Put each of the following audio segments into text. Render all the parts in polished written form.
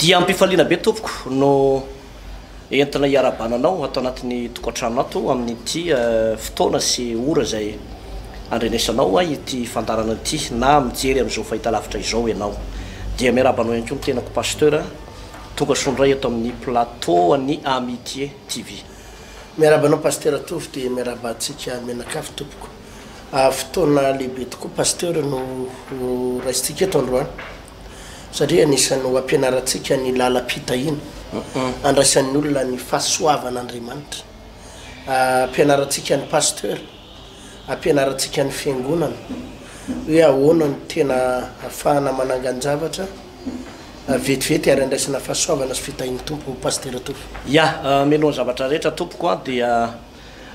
dia ampifaliana be tompoko no entina iarabananao atao anatin'ny tokantrano ato amin'ity fotoana sy ora zay andrenesanao ity fandarana ity na mijery am'izao fahitalavitra izao ianao dia miarabanao ihany koa mitenako pasteur tonga sondray ato amin'ny plateau ny Amitié TV. Miarabanao pasteur tovy dia miarabantsika menakafy tompoko fotoana lehibe tokoa pasteur no raisitsika eto androany satria anisany ampianarantsika ny lalam-pitahina andraisan'ny olona ny fahasoavana Andriamanitra ampianarantsika ny pasteur ampianarantsika ny fiangonana hoe ahoana ny tena ahafahana manangan-javatra vetivety ary andraisana fahasoavana sy fitahiny tompo pasteur tompoko. Ya meno zavatra rehetra tompoko dia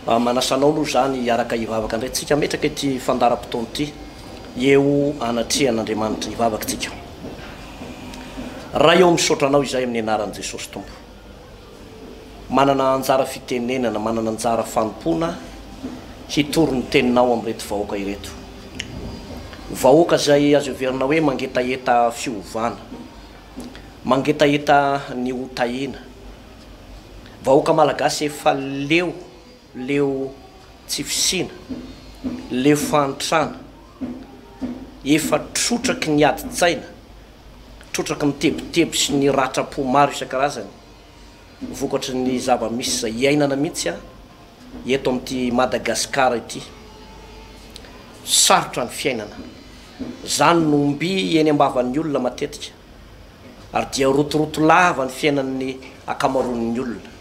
manasanao aloha zany araka ivavaka indray tsika metraka ity fandaram-potoana ity eo anatrehan'Andriamanitra ivavaka tsika raha eo misotranao izay amin'ny anaran'i Jesosy tompo manana anjara fitenenana manana anjara fanompona hitoro ny teninao amin'reto vahoaka ireto vahoaka zay azo heverinao hoe mangetaeta fiovana mangetaeta ny hotahina vahoaka malagasy efa leo tsy fisina leo fantrana efa trotraky ny adi-tsaina trotraky ny tebiteby sy ny ratrapo maro isan-karazany vokatry ny zava-misy zay iainana mihitsy eto amin'ity Madagasikara ity sarotra ny fiainana zany nomby eny ambavan'ny olona matetika ary dia rotoroto lava ny fiainan'ny akamaroan'ny olona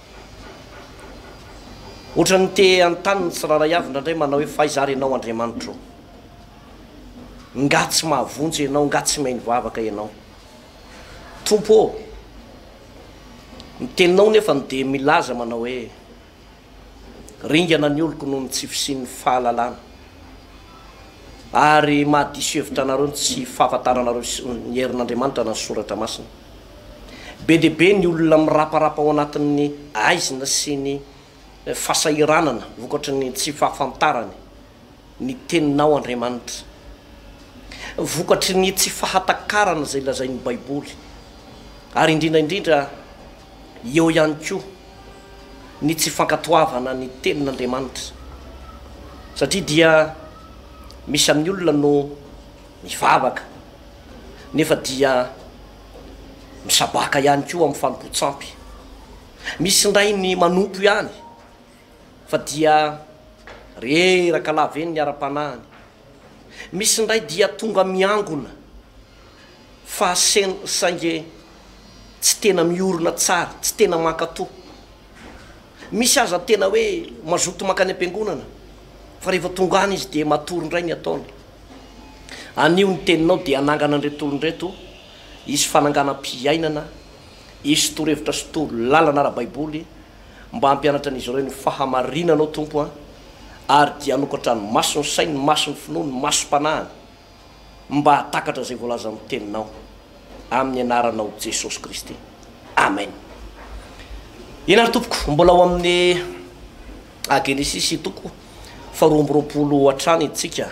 ohatra ny te antaniny tsiraray avy ndraindray manao hoe fahizary ianao Andriamanitra ngatsy mahavonjy ianao ngatsy mainy vavaka ianao tompo miteninao nefa ny de milaza manao hoe ringana ny oloko noho ny tsy fisian'ny fahalalana ary mahadiso hevitra anareo tsy fahafantaranareo ny herin'Andriamanitra na ny soratra masina be dia be ny olona miraparapa ao anatin'ny aizina sy ny fahasahiranana vokatry ny tsy fahafantarany ny teninao Andriamanitra vokatry ny tsy fahatakarana zay lazain'ny Baiboly ary indrindraindrindra eo ihany koa ny tsy fankatoavana ny tenin'Andriamanitra satria dia misy amin'ny olona no mivavaka nefa dia misabaka ihany koa amin'ny fanompo-tsampy misy ndray ny manompo ihany fa dia reraka lava eny ny ara-panahiny misy ndray dia tonga miangona fa sainge tsy tena miorona tsara tsy tena mankatoa misy aza tena hoe mazoto makany am-piangonana fa rehefa tonga any izy dia matory indray ny ataony anio ny teninao dia anangana an'reto olonreto isy fananganam-piainana isy torohevitra sy toro lalana ara-baiboly mba hampianatra an'izy ireo ny fahamarinanao tompo ary dia anokatra ny maso ny sainy ny maso ny finoany ny masom-panahany mba hatakatra zay voalaza amin'ny teninao amin'ny anaranao Jesosy Kristy. Amen. Inary tompoko mbola ao amin'ny Genesis toko faharoambiroapolo hatrany itsika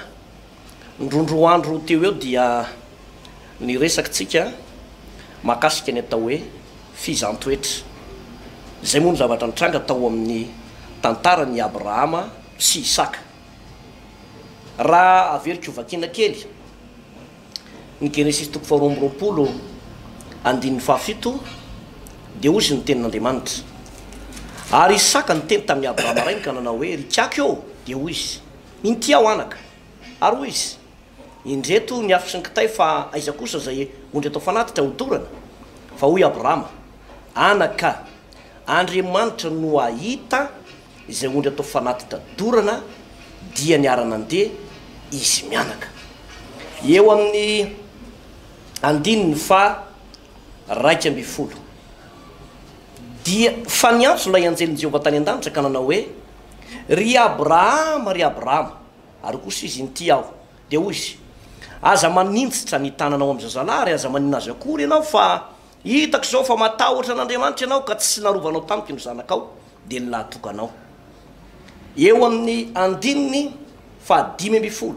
ndrondro andro teo eo dia ny resaky tsika mahakasika ny atao hoe fizantoetra zay moa ny zavatra nitranga tao amin'ny tantarany Abrahama sy Isaka raha averiko vakina kely ny Genesis toko faharoambiroapolo andin'ny fahafito dia ozy ny tenin'Andriamanitra ary Isaka ny teny tamin'ny Abrahama rainy ka nanao hoe rikako eo dia hoy izy inty aho anaka ary hoy izy indreto ny afo sy ny kitay fa aiza kosa zay ondry atao fanatitra hodorana fa hoy Abrahama anaka Andriamanitra no ahita izay ondry atao fanatitra dorana dia niara-nandeha izy mianaka eo amin'ny andininy fa 1:10 dia fa niantso lay anjelin Jehovah tany an-danitra ka nanao hoe ry Abrahama ary kosa izy inty aho dia hoy izy aza manintsitra ny tananao amin'ny zazalahy aza manina azy akory ianao fa hitako zao fa matahotra an'Andriamanitra ianao ka tsy narovanao tamiko ny zanakao dia nilahatokanao eo amin'ny andininy fa 10:10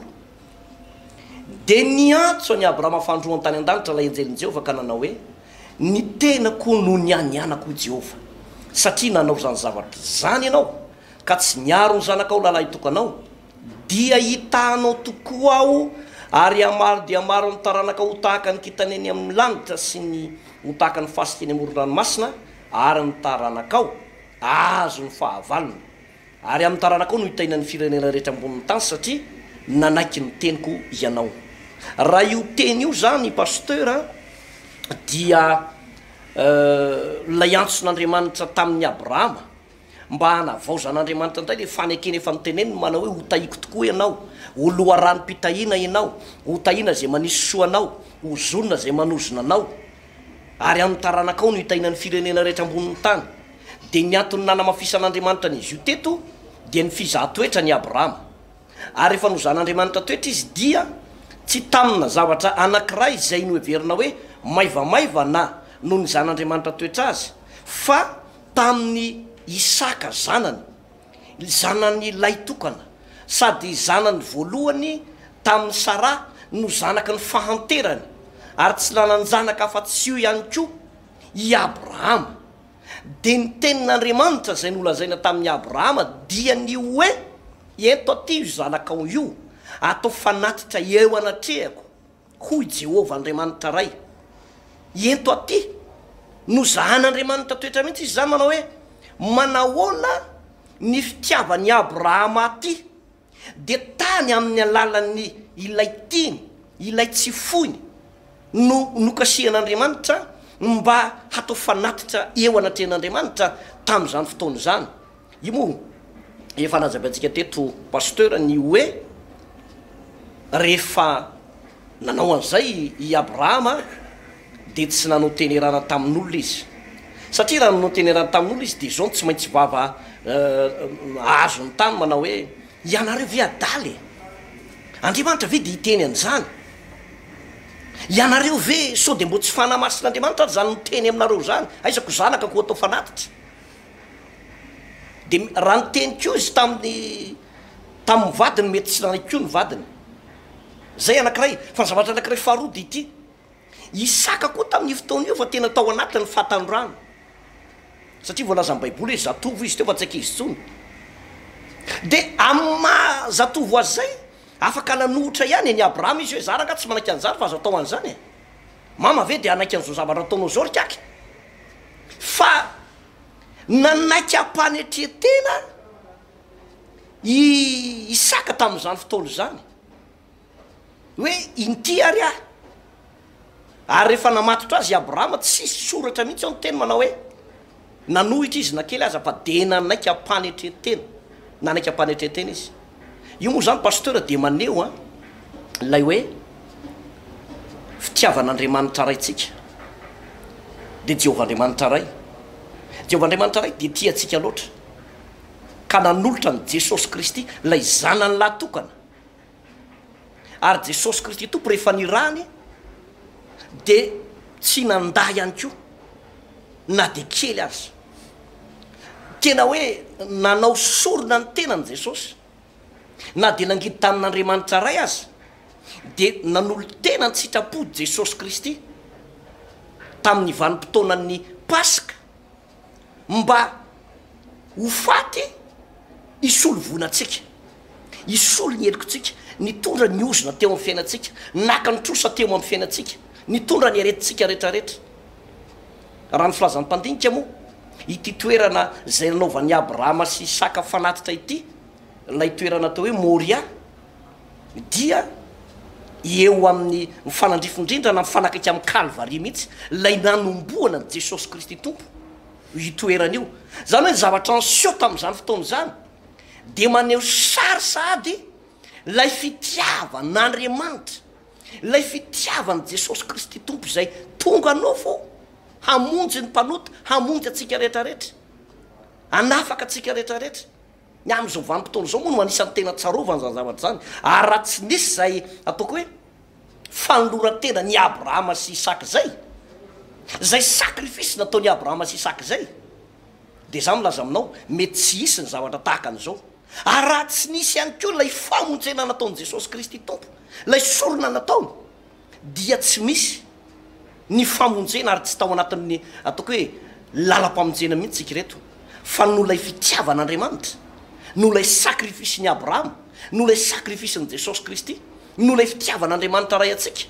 dia niantso ny Abrahama fandroany tany an-danitra lay anjelin Jehovah ka nanao hoe ny tena koa no nianianako Jehova satria nanao zany zavatra zany ianao ka tsy niaro ny zanakao lalahy tokanao dia hitanao tokoa aho ary amaro dia maro ny taranaka ho tahaka ny kitaneny amin'ny lanitra sy ny ho tahaka ny fasikeny amoron-ranomasina ary ny taranakao azo ny fahavalona ary amin'ny taranakao no hitaina ny firenena rehetra ambonin'ny tany satria nanaiky ny teniko ianao. Raha io teny io zany pasteur dia lay antson'Andriamanitra tamin'ny Abrahama mba hanavaozan'Andriamanitra indray le fanekeny efa niteneny manao hoe ho tahiko tokoa ianao, ho loharanym-pitahiana ianao, ho tahiana zay manisy soanao, ho zonona zay manozona anao ary amin'ny taranakao no hitaina ny firenena rehetra ambonin'ny tany. Dia ny antony nanamafisan'Andriamanitra n'izy io teto dia ny fizahan-toetra ny Abrahama ary rehefa nozan'Andriamanitra toetra izy dia tsy tamina zavatra anankiray izay no heverina hoe maivamaiva na no ny zan'Andriamanitra toetra azy fa tamin'ny Isaka zanany, zanany lay tokana sady zanany voalohany tamin'ny Sara no zanaka ny fahanterany ary tsy nanany zanaka afa-tsy io ihany koa i Abrahama. Dia ny tenin'Andriamanitra zay nolazaina tamin'ny Abrahama dia ny hoe eto aty io zanakao io atao fanatitra eo anatrehako hoy Jehova Andriamanitra ray. Eto aty no zahan'Andriamanitra toetra mihitsy izy zany manao hoe manahoana ny fitiavan'ny Abrahama aty dia tany amin'ny alalan'ny ilay tiny ilay tsy foiny no nokasihan'Andriamanitra mba hatao fanatitra eo anatrehan'Andriamanitra tamin'izany fotoana zany. Io moa efa nazabantsika teto pasteur ny hoe rehefa nanao an'izay i Abrahama dia tsy nanao tenerana tamin'olona izy satria raha nanao tenerana tamin'olona izy dia zao tsy maintsy vava azo ny tany manao hoe ianareo ve adaly Andriamanitra ve dia hiteny an'izany, ianareo ve sao dia mbo tsy fanamasin'Andriamanitra ary zany niteny aminareo zany aizako zanaka koa atao fanatitra. Dia raha niteny keo izy tamin'ny vadiny mety tsy nanaiky keo ny vadiny zay anankiray fa ny zavatra anankiray faharoa dia ity Isaka koa tamin'ny fotoana io fa tena tao anatiny fatandrano satria voalaza amin'ny baiboly hoe zatovo izy teo fa tsy ankizy tsony. Dia amin'ny zatovo azy zay afaka nanohitra ihany ny Abrahama izy hoe zaraka tsy manaiky an'izany fa azo atao an'izany mama ve dia anaiky an'izao zavatra ataonao zao rikaky fa nanaiky ampanetretena Isaka tamin'izany fotoana zany hoe inty ary ahy. Ary rehefa namatotra azy Abrahama tsisy soratra mihitsy ao ny teny manao hoe nanohitra izy na kely aza fa de nanaiky ampanetretena, nanaiky ampanetretena izy. Io moa zany pasteur dia maneho lay hoe fitiavan'Andriamanitra raitsika dia Jehova Andriamanitra ray. Jehova Andriamanitra ray dia tia antsika loatra ka nanolotra ny Jesosy Kristy lay zanany lahatokana ary Jesosy Kristy tompo rehefa nirany dia tsy nanday ihany koa na dia kely azy. Tena hoe nanao sorona ny tenany Jesosy na dia nangidy tamin'Andriamanitra ray azy dia nanolo tena ny sitrapody Jesosy Kristy tamin'ny vanim-potoanan'ny Paska mba ho faty isolo vonantsika, isolo ny helikotsika, nitondra ny ozona teo amin'ny fiainantsika, naka ny trosa teo amin'ny fiainantsika, nitondra ny aretintsika rehetrarehetra. Raha ny filazan'ny mpandinika moa ity toerana zay nanaovan'ny Abrahama sy Isaka fanatitra ity, lay toerana atao hoe Moria, dia eo amin'ny mifanandrifindrindrana mifanakaiky amin'ny Kalvaria mihitsy lay nanomboana ny Jesosy Kristy tompo io toerana io. Zany hoe ny zavatra niseho tamin'izany fotoana zany dia maneho sary sady lay fitiavan'Andriamanitra, lay fitiavan'i Jesosy Kristy tompo izay tonga anofo hamonjy ny mpanota, hamonjy atsika rehetrarehetra, hanafaka atsika rehetrarehetra. Ny amin'izao vanim-potoana zao moa no anisan'ny tena tsarovany zany zavatra zany ary raha tsy nisy zay ataoko hoe fanoloran-tena ny Abrahama sy Isaka zay sakrifisy nataon'ny Abrahama sy Isaka zay dia za milaza aminao mety tsy hisy ny zavatra tahaka an'izao. Ary raha tsy nisy ihany koa lay famonjena nataon'i Jesosy Kristy tompo, lay sorona nataony, dia tsy misy ny famonjena ary tsy tao anatin'ny ataoko hoe lalam-pamonjena mihitsy tsika reto fa nolay fitiavan'andriamanitra nolay sakrifisy ny abrahama nolay sakrifisy ny jesosy kristy nolay fitiavan'andriamanitra ray atsika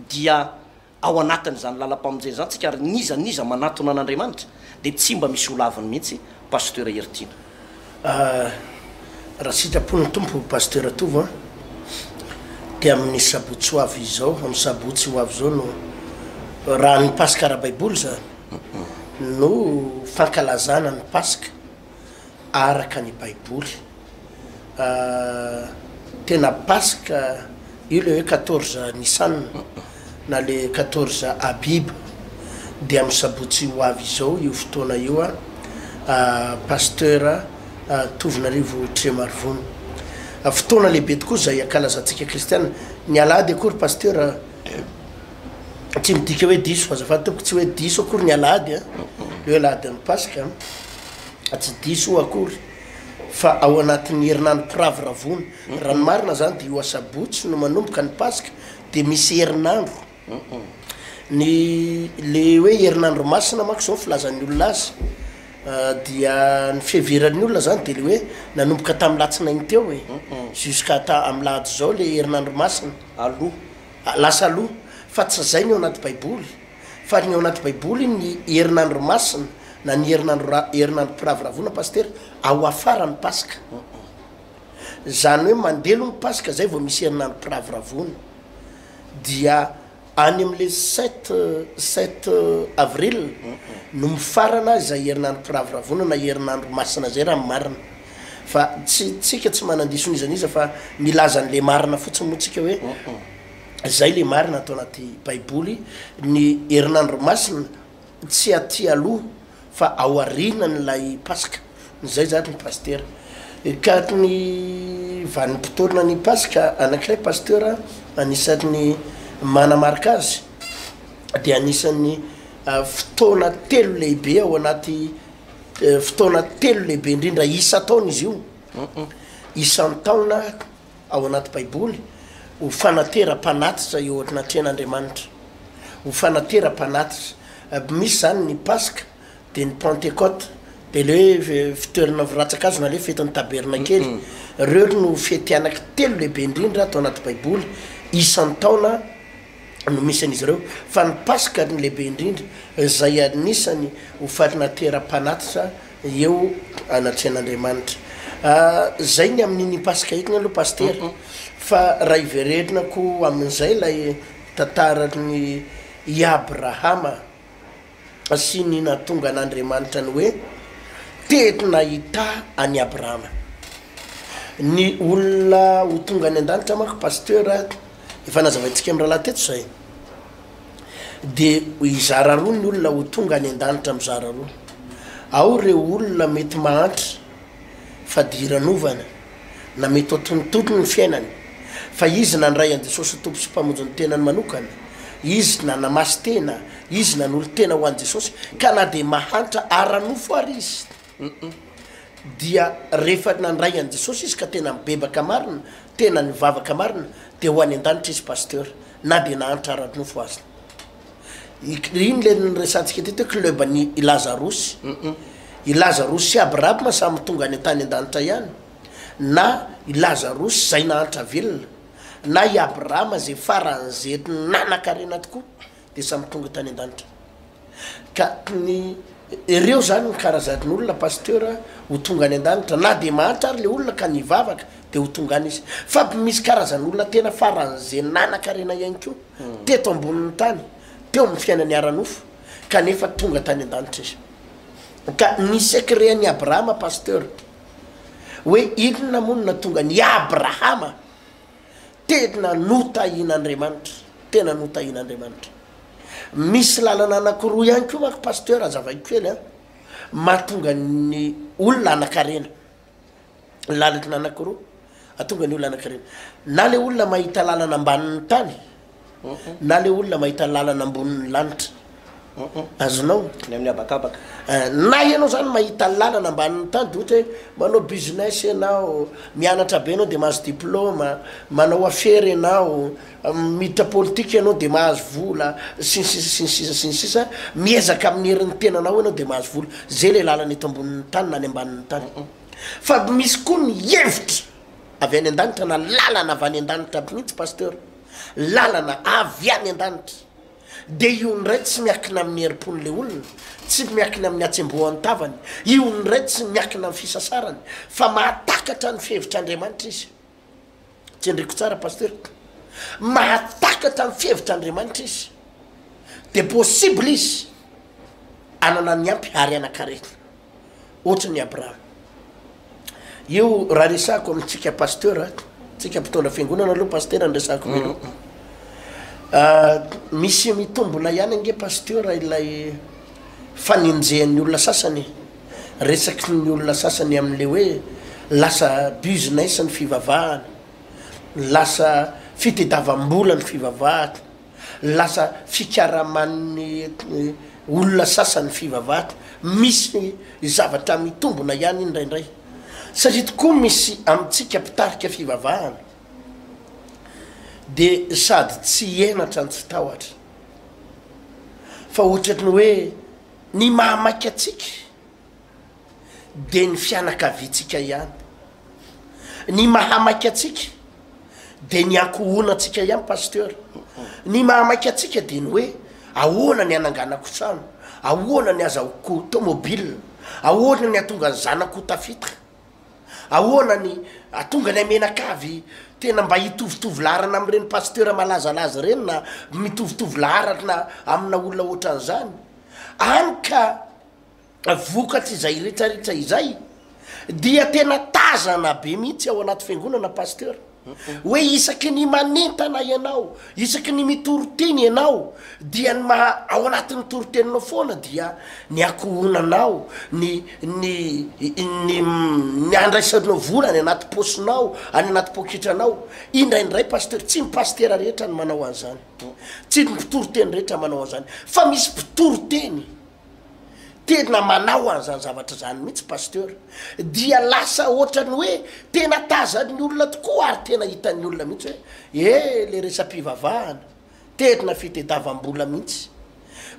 dia ao anatin'zany lalam-pamonjena zany tsika ary niza manatona an'andriamanitra de tsy mba misy olaviny mihitsy pasteur Hertina. Raha sitrapony tompo pasteur Tovo dia amin'ny sabotsy ho avy izao amin'ny sabotsy ho avy zao no raha ny pasika ara-baiboly zany no fankalazana ny pasika araka ny baiboly. Tena pasika io le hoe 14 Nisan na le 14 Abib dia amin'ny sabotsy ho avy izao io fotoana io pasteur Tovinarivo Tremarivony fotoana lehibe tokoa zay akalazantsika kristiana ny alahady akory pasteur tsy midika hoe diso azafady tompoko tsy hoe diso akory ny alahady le hoe alahady amin'ny pasika tsy diso akory fa ao anatin'ny herinandro piraviravony raha ny marina zany de io asabotsy no manomboka ny pasika de misy herinandro ny le hoe herinandro masina manko zao filazan'ny olona azy dia ny fiheveran'ny olona zany de le hoe nanomboka tamin'ny latsinainy teo hoe jusqu'à amin'ny lahady zao le herinandro masina aloha lasa aloha fa tsy zay ny ao anaty baiboly fa ny ao anaty baiboly ny herinandro masina na ny herinandro piraviravona pasteur ao afara ny pasika zany hoe mandelo ny pasika zay vao misy herinandro piraviravona dia any am'le 7 avril no mifarana zay herinandro piraviravona na herinandro masina zay raha marina fa tsika tsy manandiso nizaniza fa milaza n'le marina fotsiny moa tsika hoe zay le marina atao anaty baiboly ny herinandro masina tsy aty aloha fa ao arinan'lay pasika zay zany ny pasteur ka ny vanim-potoana ny pasika anankiray pasteur anisan'ny manamarika azy de anisan'ny fotoana telo lehibe ao anaty fotoana telo lehibe indrindra isa taona izy io isan-taona ao anaty baiboly ho fanatera-panatitra eo ohatrinatren'andriamanitra ho fanatera-panatitra misy zany ny pasika de ny pentecote de le hoe fitoerana viratsaka azo na le fetin'ny tabernakely reo no fety anaky telo lehibe indrindra atao anaty baiboly isan-taona no misy an'izy ireo fa ny pasika ny lehibe indrindra zay anisany ho fanatera-panatitra eo anatren'andriamanitra zay ny amin'iny pasika hitiny aloha pasteur fa raha iverenako amin'izay lay tantarany i Abrahama sy ny natonga an'andriamanitra ny hoe tetina hita any Abrahama ny olona ho tonga any an-danitra manko pasteur efa nazavaintsika amin'ny rahalahy teto zay de izara roa ny olona ho tonga any an-danitra mizara roa ao reo olona mety mahantra fa diranovana na mety otonototony ny fiainany fa izy nandray an Jesosy tompo sy mpamonjy ny tenany manokana izy na namasy tena izy na n'olo tena ho an Jesosy ka na de mahantra aranofo ary izy dia rehefa nandray an Jesosy izy ka tena mibebaka marina tena nivavaka marina de ho any an-danitra izy pasteur na de nahantra aranofo azy iny le nyresantsika teto hoe club ny Lazarosy Lazarosy sy Abrahama samy tonga any tany an-danitra ihany na Lazarosy zay nahantra velona na i Abrahama zay faran'zay nanakarena tokoa de samy tonga tany an-danitra ka ny ireo zany ny karazan'olona pasteur ho tonga any an-danitra na de mahantra ary le olona ka nivavaka de ho tonga any izy fa misy karazan'olona tena faran'zay nanakarena ihany koa teto ambonin'ny tany teo amin'ny fiainany aranofo kanefa tonga tany an-danitra izy ka ny secret ny Abrahama pasteur hoe inona monina tonga ny Abrahama tena notahin'Andriamanitra tena notahin'Andriamanitra misy lalana anakiroa ihany koa manko pasteur azavaiko kely mahatonga ny olona anakarena lalana anakiroa atonga ny olona anakarena na le olona mahita lalana ambanin'ny tany na le olona mahita lalana ambonin'ny lanitra azonao ny amin'ny abakabaka na ianao zany mahita lalana ambaniny tany de ohatra hoe manao business ianao mianatra be anao de mahazo diplôma manao affaire ianao miditra politika ianao de mahazo vola sinsisa miezaka amin'ny herin'ny tenanao ianao de mahazo vola zay le lalana eto ambonin'ny tany na ny ambanin'ny tany fa misy koa ny hevitra avy any an-danitra na lalana avy any an-danitra aby mihitsy pasteur lalana avy any an-danitra de io ndray tsy miakina amin'ny herim-pon'le olona tsy miakina amin'ny atsembohan-tavany io ndray tsy miakina amin'ny fisasarany fa mahatakatra ny fihevitr'Andriamanitra izy tsy ndriko tsara pasteur mahatakatra ny fihevitr'Andriamanitra izy de possible izy anana ny ampy ary anakarena ohatra ny Abraham io raha resako amintsika pasteur tsika mpitondra fiangonana aloha pasteur andresako mino misy mitombona ihany ange pasteur ilay faninjehan'ny olona sasany resaky ny olona sasany amin'le hoe lasa business ny fivavahana lasa fitediavam-bola ny fivavahana lasa fikaraman'ny olona sasany fivavahana misy zavatra mitombona ihany indraindray satria tokoa misy amintsika mpitarika fivavahana de sady tsy enatra ny tsy tahotra fa ohatrany hoe ny mahamaky atsika de ny fianakaviatsika ihany ny mahamaky atsika de ny ankohonatsika ihany pasteur ny mahamaky atsika de ny hoe ahoana ny ananganako trano ahoana ny azahoko tomobile ahoana ny atonga ny zanako tafitra ahoana ny atonga ny amenakavy tena mba hitovitovy laharana am'ireny pasteur malazalaza reny na mitovitovy laharana amina olona ohatran'izany any ka vokatra izay rehetrarehetra izay dia tena tazana be mihitsy ao anaty fiangonana pasteur hoe isaky ny manentana ianao isaky ny mitoroteny ianao dia ny maha ao anatin'ny toroteninao foana dia ny akohonanao ny andraisanao vola any anaty posinao any anaty poketranao indraindray pasteur tsy mipastera rehetra ny manao an'izany tsy ny mpitoroteny rehetra manao an'izany fa misy mpitoroteny tena manao an'izany zavatra zany mihitsy pasteur dia lasa ohatrany hoe tena tazan'ny olona tokoa ary tena hitan'ny olona mihitsy hoe le resam-pivavahana tena fitediavam-bola mihitsy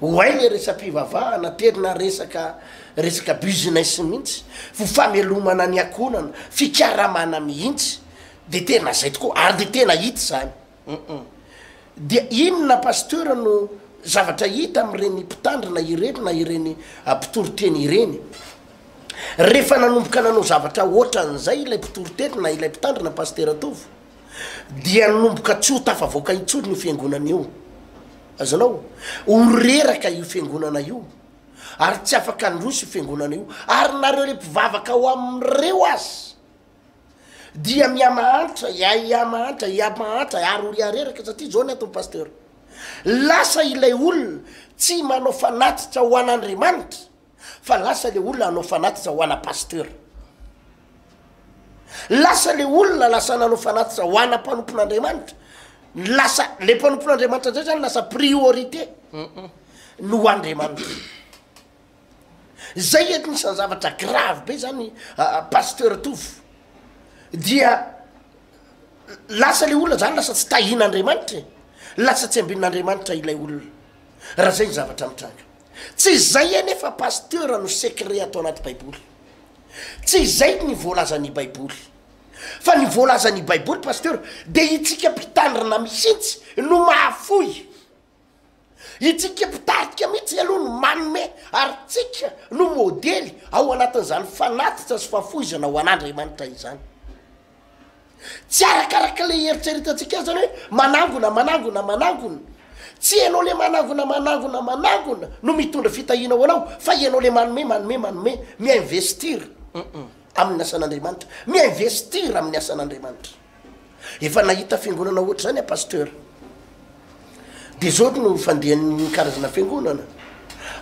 hoay le resam-pivavahana tena resaka business mihitsy fo famelomana ny akonana fikaramana mihitsy de tena zay tokoa ary de tena hita zany dia inona pasteur no zavatra hita am'ireny mpitandrina ireny na ireny mpitoroteny ireny rehefa nanomboka nanao zavatra ohatran'izay ilay mpitoroteny na ilay mpitandrina pasteur atovo dia nanomboka tsy ho tafavoaka itsony io fiangonana io azanao oreraka io fiangonana io ary tsy afaka androsy io fiangonana io ary nareo le mpivavaka ao am'ireo azy dia miamahantra iamahantra ary oriareraka satria zao ny atao pasteur lasa ilay olona tsy manao fanatitra ho an'Andriamanitra fa lasa le olona anao fanatitra ho ana pasteur lasa le olona lasa nanao fanatitra ho ana mpanompon'Andriamanitra lasa le mpanompon'Andriamanitra zay zany lasa priorité no Andriamanitra zay ety nisan'ny zavatra grave be zany pasteur tovo dia lasa le olona zany lasa tsy tahin'Andriamanitra lasa tsy ambin'Andriamanitra ilay olona raha zay ny zavatra mitranga tsy zay anefa pasteur no secret atao anaty baiboly tsy zay ny voalazan'ny baiboly fa ny voalazan'ny baiboly pasteur de itsika mpitandrina mihitsy no mahafoy itsika mpitarika mihitsy aloha no manome ary tsika no modely ao anatin'izany fanatitra sy fafoizana ho an'Andriamanitra izany tsy arakaraka le heritreretantsika zany hoe manangona tsy ianao le manangona no mitondra fitahinao anao fa ianao le manome miinvestir amin'ny asan'Andriamanitra miinvestir amin'ny asan'Andriamanitra efa nahita fiangonana ohatra zany pasteur de zao no fandehan'ny karazana fiangonana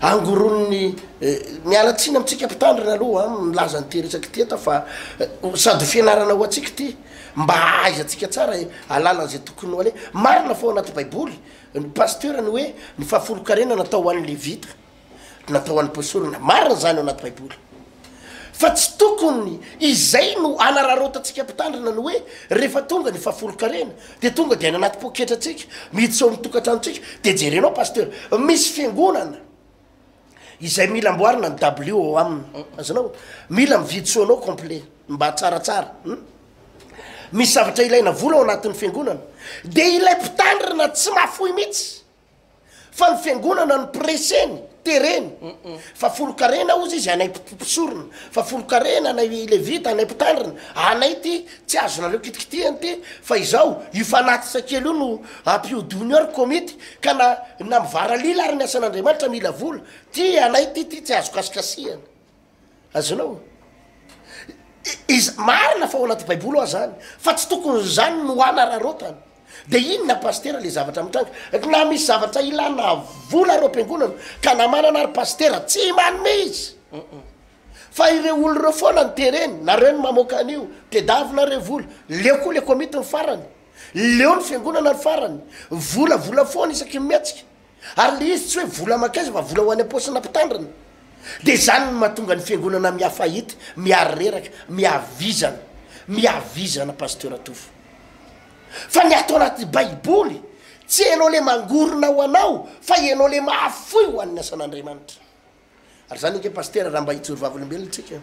angorony mialatsiny amitsika mpitandrina aloha milaza ny teresaky teta fa sady fianarana ho atsika ty mba aizatsika tsara alalan'zay tokony ho ale marina fao anaty baiboly ny pasteurany hoe ny fahafolo-karena natao ho an'ny levita natao ho an'ny pasolina marina zany ao anaty baiboly fa tsy tokony izay no anararotatsika mpitandrina ny hoe rehefa tonga ny fahafolo-karena de tonga de any anaty poketra tsika miditseo mitokantranotsika de jerenao pasteur misy fiangonana izay mila amboarina ny w ao aminy azanao mila mividitsoanao complet mba tsaratsara misy zavatra ilaina vola ao anatin'ny fiangonana de ilay mpitandrina tsy mahafoy mihitsy fa ny fiangonana ny preseny tereny fa folo-karena ozy izy anay pisorona fa folo-karena anay levita anay mpitandrina anay ty tsy azonareo kitikitihany ty fa izao ifanatisa kely io no ampiodony ary komity ka na mivara lila ary ny asan'andriamanitra mila vola ty anay ty tsy azo kasikasihana azonao izy marina fa ao anaty baiboly ao zany fa tsy tokony zany no anararotany de inona pastera le zavatra mitranga na misy zavatra ilana vola reo ampiangonana ka namanana ary pastera tsy manome izy fa ireo olo reo foana ny tereny nareo ny mamoaka an'io tedavinareo vola leo koa le komity ny farany leo ny fiangonana ny farany volavola foana isaky miatsika ary le izy tsy hoe vola makaiza fa vola ho any am-posina mpitandrina de zany ny mahatonga ny fiangonana miafahity miareraka miavizana pasteur atofo fa ny atao anaty baiboly tsy enao le mangorona ho anao fa enao le mahafoy ho an'ny asan'andriamanitra ary zany nke pasteur raha mba hitsorovavolobelona tsika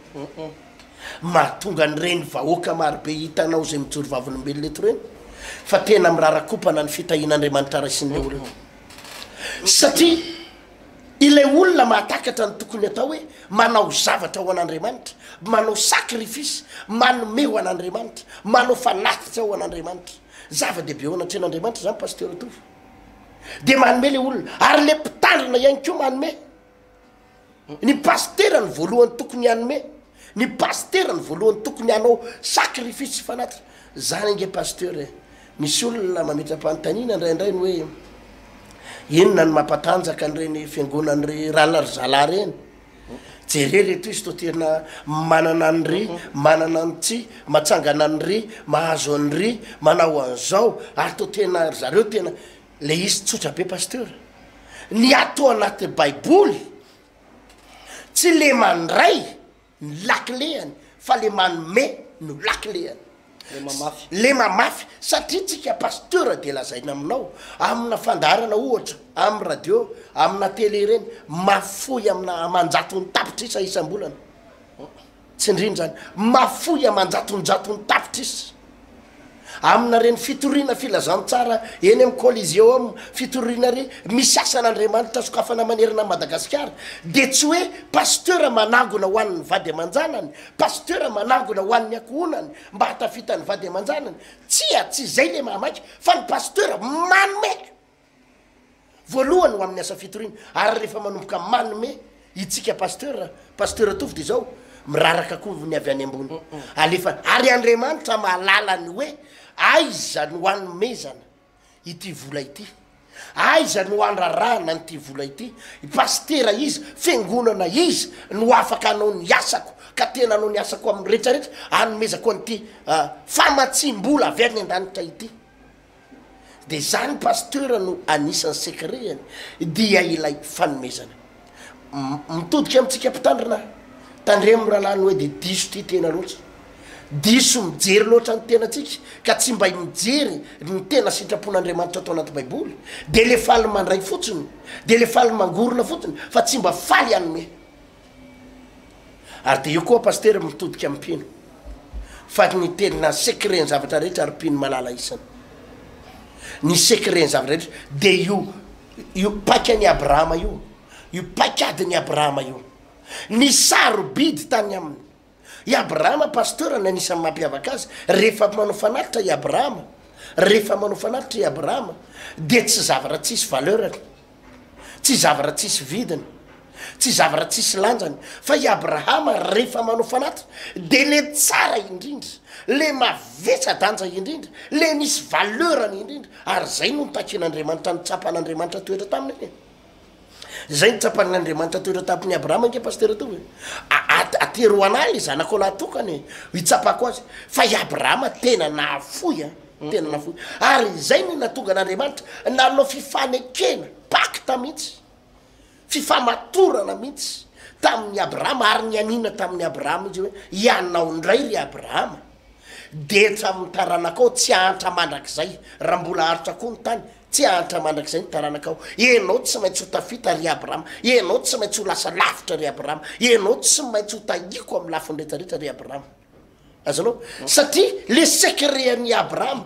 mahatonga ny reny vahoaka marobe hitanao zay mitsorovavolobelona eto reny fa tena mirarakopana ny fitahin'andriamanitra raisin'le olona satria ilay olona mahatakatra ny tokony atao hoe manao zavatra ho an'andriamanitra manao sakrifisy manome ho an'andriamanitra manao fanatitra ho an'andriamanitra zava-dehibe ao anatren'andriamanitra zany pasteur atofo de manome le olona ary le mpitandrina ihany ko manome ny pastera ny voalohany tokony anome ny pastera ny voalohany tokony anao sakrifisy fanatitra zany nge pasteur misy olona mametra-panotanina indraindray ny hoe inona ny mampatanjaka an'ireny fiangonany ralary zala reny jerereto izy to tena manana ny ry manana ny tsy matsangana ny ry mahazo any ry manao an'izao ary to tena zareo tena le izy tsotra be pasteur ny atao anaty baiboly tsy le mandray ny lakilehany fa le manome no lakilehany le mamafy satria tsika pasteur de lazaina aminao amina fandarana ohatra amin'ny radio amina télé reny mafoy amina manjatony tapitra isa isam-bolana tsy indrindra zany mafoy amanjatonjatony tapitra isa amina reny fitoriana filazany tsara eny amin'ny colliseo am fitoriana re misy asan'andriamanitra sokafana manerina Madagasikara de tsy hoe pasteur manangona ho an'ny vady aman-janany pasteur manangona ho an'ny akohonany mba hatafita ny vady aman-janany tsy zay le mamaiky fa ny pasteur manome voalohany ho amin'ny asa fitoriana ary rehefa manomboka manome itsika pasteur atofo de zao miraraka koa ny avy any ambony alefa ary andriamanitra mahalalany hoe aiza no hanomezana ity vola ity aiza no handrarahana nyty vola ity pastera izy fiangonana izy no afaka anao ny asako ka tena anao ny asako amin'ny rehetrarehetra anomezako an'ity famatsim-bola avy any an-danitra ity de zany pasteur no anisan'ny secreny dia ilay fanomezana mitodika amitsika mpitandrina tandremo rahalany hoe de diso ty tena loatra diso mijery loatra ny tena tsika ka tsy mba mijery ny tena sitrapon'andriamanitra atao anaty baiboly de le faly mandray fotsiny de le faly mangorona fotsiny fa tsy mba faly anome ary de io koa pasteur mitodika ampino fa ny tena secret ny zavatra rehetra ary pino malala isany ny secret ny zavatra rehetra de io paikany Abrahama io paikadiny Abrahama io ny sarobidy tany aminy i Abrahama pasteur ny anisan'ny mampiavaka azy rehefa manao fanatitra i Abrahama de tsy zavatra tsisy valeurany tsy zavatra tsisy vidiny tsy zavatra tsisy lanjany fa i Abrahama rehefa manao fanatitra de le tsara indrindra le mavesa-danja indrindra le nisy valeurany indrindra ary zay no nitakin'andriamanitra ny tsapan'andriamanitra toetra taminy zay nitsapan'andriamanitra toera tapiny abrahama nge paster to atery an'aly zanako lahatokany hitsapako azy fa i abrahama tena nahafoy tena nahafoy ary zay ny natonga an'andriamanitra nanao fifanekena pakta mihitsy fifamatorana mihitsy tamin'ny abrahama ary ny anina tamin'ny abrahama izy hoe ianao ndray ry abrahama de tsamitaranakao tsy ahatra mandrak'zay raha mbola aritra koa ny tany tsy ahatra mandrak'zay ny taranakao enao tsy maintsy ho tafita ry abrahama enao tsy maintsy ho lasa lavitra ry abrahama enao tsy maintsy ho tahiko amin'ny lafiny rehetrarehetra ry abrahama azanao satria le secretny abrahama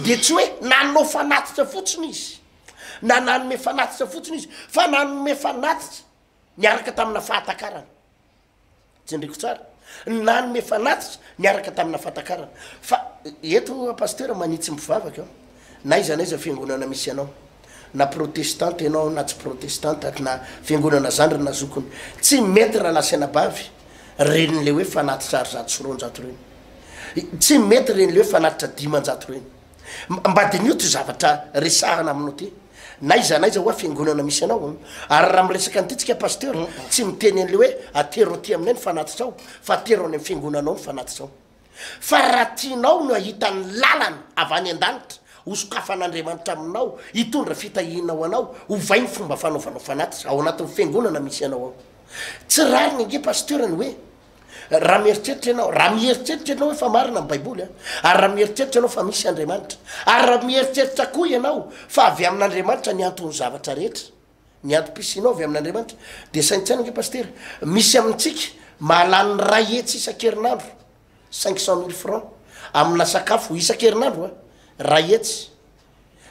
de tsy hoe nanao fanatitra fotsiny izy na nanome fanatitra fotsiny izy fa nanome fanatitra niaraka tamina fahatakarana tsy ndriko tsara nanome fanatitra niaraka tamina fahatakarana fa eto paster manitsy mivavaka na iza na iza fiangonana misy anao na protestante ianao na tsy protestante na fiangonana zandry na zokony tsy mety raha lasanabavy renyle hoe fanatitra ary soronjato reny tsy mety renyle hoe fanatitra dimanjato reny mba de nio ty zavatra resahana aminao ty na iza hoa fiangonana misy anao ary raha miresaka nytytsika paster tsy miteny an'le hoe atero ty aminay ny fanatitra ao fa atero any amin'ny fiangonanao ny fanatitra ao fa raha tianao no ahitany lalana avy any an-danitra hosokafan'andriamanitra aminao hitondra fitahinao anao hovay ny fomba fanaovanao fanatitra ao anatin'ny fiangonana misy anao ao tsy rary ny ange pasterny hoe raha mieritreritra ianao raha mieritreritra ianao hoe fa marina amin'ny baiboly ary raha mieritreritra ianao fa misy andriamanitra ary raha mieritreritra koa ianao fa avy amin'andriamanitra ny antony zavatra rehetra ny antom-pisinao avy amin'andriamanitra de saintsana nge paster misy amintsika mahalany ray etsy isan-kerinandro 500 000 francs amina sakafo isan-kerinandro ray etsy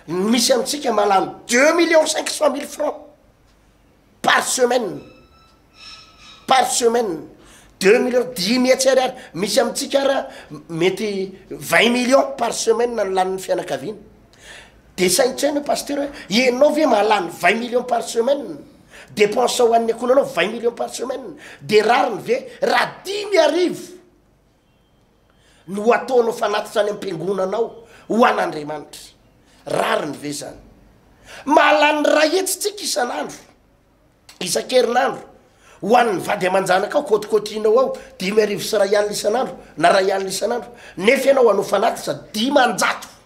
misy amintsika mahalany 2 500 000 francs par semaine 2 millions 10 mihetsy ariary misy amintsika raha mety 20 millions par semaine ny lanin'ny fianakaviana de saintsena paster hoe ianao ve mahalany 20 millions par semaine dépense ho an'ny akonanao 20 millions par semaine de rariny ve raha 10 arivo no ataonao fanatitra any am-piangonanao ho an'andriamanitra rariny ve zany mahalany raha etsitsika isan'andro isan-kerinandro ho an'ny vady aman-janaka ao kôtikôtinao ao 10 arivo sy ray alina isan'andro na ray alina isan'andro nefa ianao hanao fanatitra 10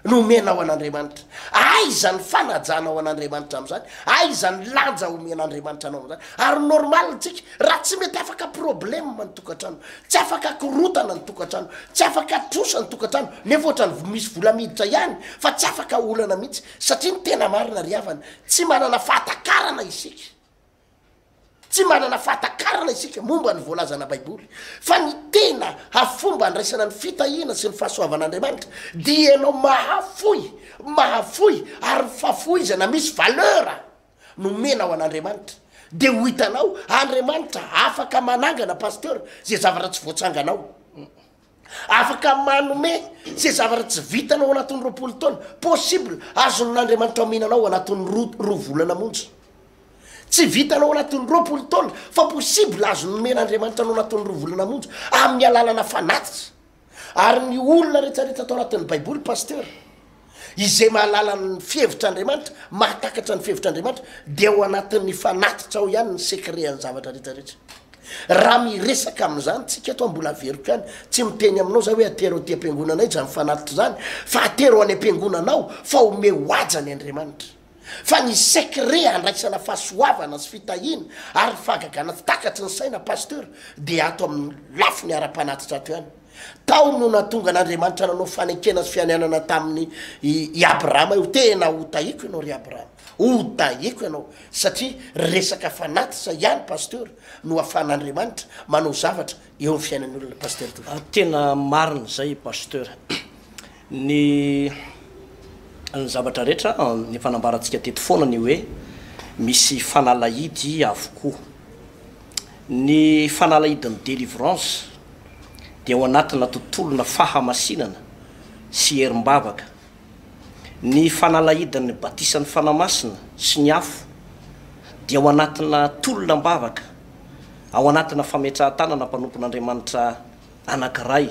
no menao an'andriamanitra aizany fanajanao an'andriamanitra am'zany aizany lanja omen'andriamanitra anao am'zany ary normal tsika raha tsy mety afaka problema ny tokantrano tsy afaka korotana ny tokantrano tsy afaka trosa ny tokantrano nefa ohatrany misy vola miditra ihany fa tsy afaka olana mihitsy satria ny tena marina ry havana tsy manana fahatakarana isika tsy manana fahatakarana isika momba ny voalazana baiboly fa ny tena hafomba andraisana ny fitahina sy ny fahasoavan'andriamanitra dia ianao mahafoy ary fafoizana misy valeur no menao an'andriamanitra de ho hitanao andriamanitra afaka manangana paster zay zavatra tsy voatsanganao afaka manome zay zavatra tsy vitanao anatin'ny 20 taona possible azon'andriamanitra mihinanao anatin'ny 2 volana monja tsy vitanao anatin'ny 20 taona fa possible azo nomen'andriamanitra anao anatin'ny 2 volana monja amin'ny alalana fanatitra ary ny olona rehetrarehetra atao anatin'ny baiboly paster izay mahalala ny fihevitr'andriamanitra mahatakatra ny fihevitr'andriamanitra de ao anatin'ny fanatitra ao ihany ny secret ny zavatra rehetrarehetra raha miresaka amin'izany tsika eto mbola veriko ihany tsy miteny aminao zay hoe atero ty am-piangonanay zany fanatitra zany fa atero any am-piangonanao fa ome hoaja ny andriamanitra fa ny secret andraisana fahasoavana sy fitahina ary fagagana takatry ny saina paster de ato amin'ny lafo ny ara-panatitra ato ihany tao no natonga an'andriamanitra nanao fanekena sy fianianana tamin'ny i abrahama io tena hotahiko ianao ry abrahama hotahiko ianao satria resaka fanatitra ihany paster no afan'andriamanitra manao zavatra eo amin'ny fiainan'ny olona paster to tena marina zay paster ny zavatra rehetra ny fanambarantsika teto foana ny hoe misy fanalahidy avokoa ny fanalahidin'ny délivrance de ao anatina tontolona fahamasinana sy herim-bavaka ny fanalahidin'ny batisan'ny fanamasina sy ny afo de ao anatina tolonam-bavaka ao anatina fametrahan-tanana mpanompon'andriamanitra anankiray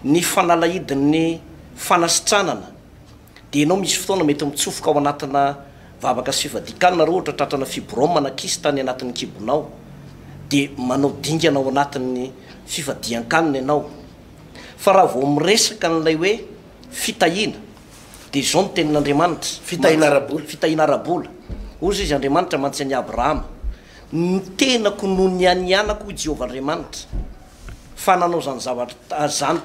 ny fanalahidin'ny fanasitranana de ianao misy fotoana mety mitsofoka ao anatina vavaka sy fivadikanina reo ohatra tratrana fibromana kisy tany anatin'ny kibonao de manao dinganao anatin'ny fivadian-kanina ianao fa raha vao miresaka n'lay hoe fitahina de zao ny tenin'andriamanitra fitahina arabola ozy izy andriamanitra mantsy any abrahama ny tenako no ny anianako Jehovah andriamanitra fa nanao zany zavatra zany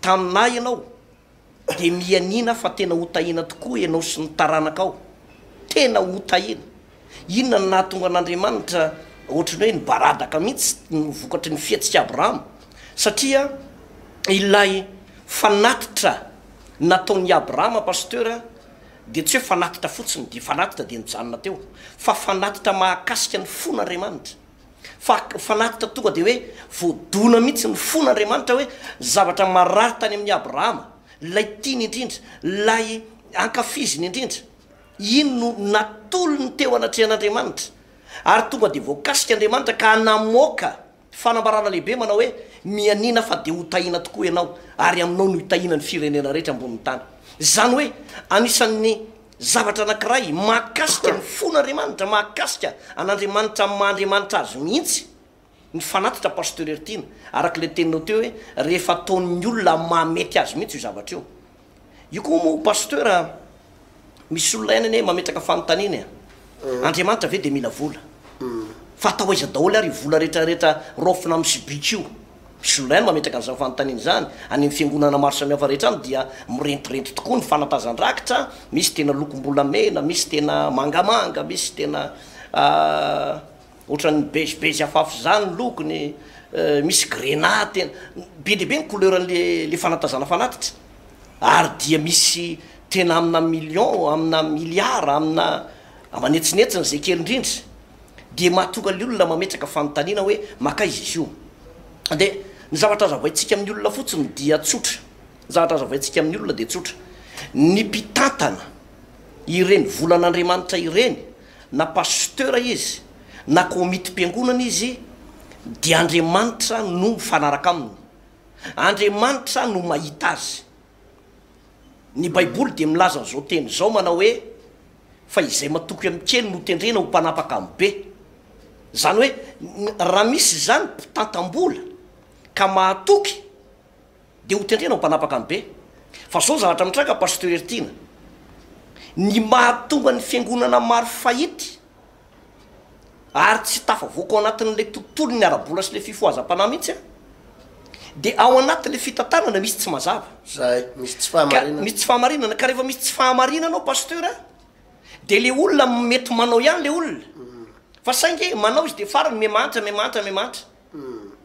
taminay ianao de mianina fa tena hotahina tokoa ianao sy ny taranakao tena hotahina inona ny nahatonga an'andriamanitra ohatrany hoe ny baradaka mihitsy vokatry ny fiatsika abrahama satria ilay fanatitra nataon'ny abrahama pasteur de tsy hoe fanatitra fotsiny de fanatitra de nijanona teo fa fanatitra mahakasika ny fon'andriamanitra fa fanatitra tonga de hoe voadona mihitsy ny fon'andriamanitra hoe zavatra marary tany amin'ny abrahama lay tiany indrindra lay ankafiziny indrindra ino no natolony teo anatrehan'andriamanitra ary tonga de voakasika andriamanitra ka namoaka fanambarana lehibe manao hoe mianina fa de hotahina tokoa ianao ary aminao no hitahina ny firenena rehetra amboniny tany zany hoe anisan'ny zavatra anankiray mahakasika ny fon'andriamanitra mahakasika an'andriamanitra mahandriamanitra azy mihitsy ny fanatitra pasteurertina arak'le teninao teo hoe rehefa ataon'ny olona mahamety azy mihitsy io zavatra io koa mo pasteur misy olona ihany ane mametraka fanontaniana andriamanitra ve de mila vola fa atao aiza daholo ary vola rehetrarehetra rofina amin'ny sibika io misy olona ihany mametraka an'izany fanontaniana zany any amin'ny fiangonana maro samihafa rehetra any dia mirentirentry tokoa ny fanatazan-drakitra misy tena lokom-bolamena misy tena mangamanga misy tena ohatran'ny bezibezy hafafy zany ny lokony misy grenat tena be dehibe ny couleurle fanatazana fanatitra ary dia misy tena amina million amina milliard amina manetsinetsina zay kely indrindra de mahatonga ny olona mametraka fanontaniana hoe makaizy izy io de ny zavatra azavaintsika amin'ny olona fotsiny dia tsotra zavatra azavaintsika amin'ny olona de tsotra ny mpitantana ireny volan'andriamanitra ireny na pasteur izy na komity-mpiangonana izy de andriamanitra no mifanaraka aminy andriamanitra no mahita azy ny baiboly de milaza zao teny zao manao hoe fa izay matoky amin'ny kely no tendrena ho mpanapaka amin'ny be zany hoe raha misy zany mpitantam-bola ka mahatoky de ho tendrena ho mpanapaka amin'ny be fa zao zavatra mitraka pasteurertina ny mahatonga ny fiangonana maro fahity ary tsy tafavoaka ao anatin'le tontolo ny arabola sy le fifoazam-panahy mihitsy de ao anatin'le fitantanana misy tsy mazava zay misy tsy fahamarinana ka rehefa misy tsy fahamarinana ao pasteur de le olona mety manao ihany le olona fa saingy manao izy de farany memanitra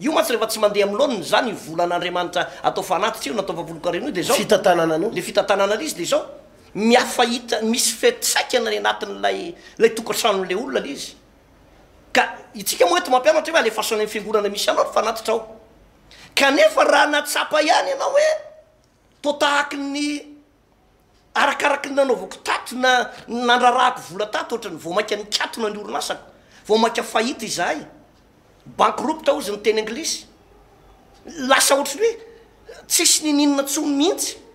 io matsy rehefa tsy mandeha amiloniny zany volan'andriamanitra atao fanatitra io natao fapolokareno io de zao fitantanana le fitantanana izy de zao miafahita misy fetsaikana ny anatin'lay tokantranon'le olona le izy ka itsika moa eto mampianatra hoe alefaso any fiangonana misy anao fanatitra ao kanefa raha natsapa ihany ianao hoe to tahaky ny arakaraky ny nanaovako tato na nandrarahako vola tato ohatrany vao maika nikatona ny orinasako vao maika fahita izahay bankropta ozy ny teny anglisy lasa ohatrany hoe tsisy nininona tsony mihitsy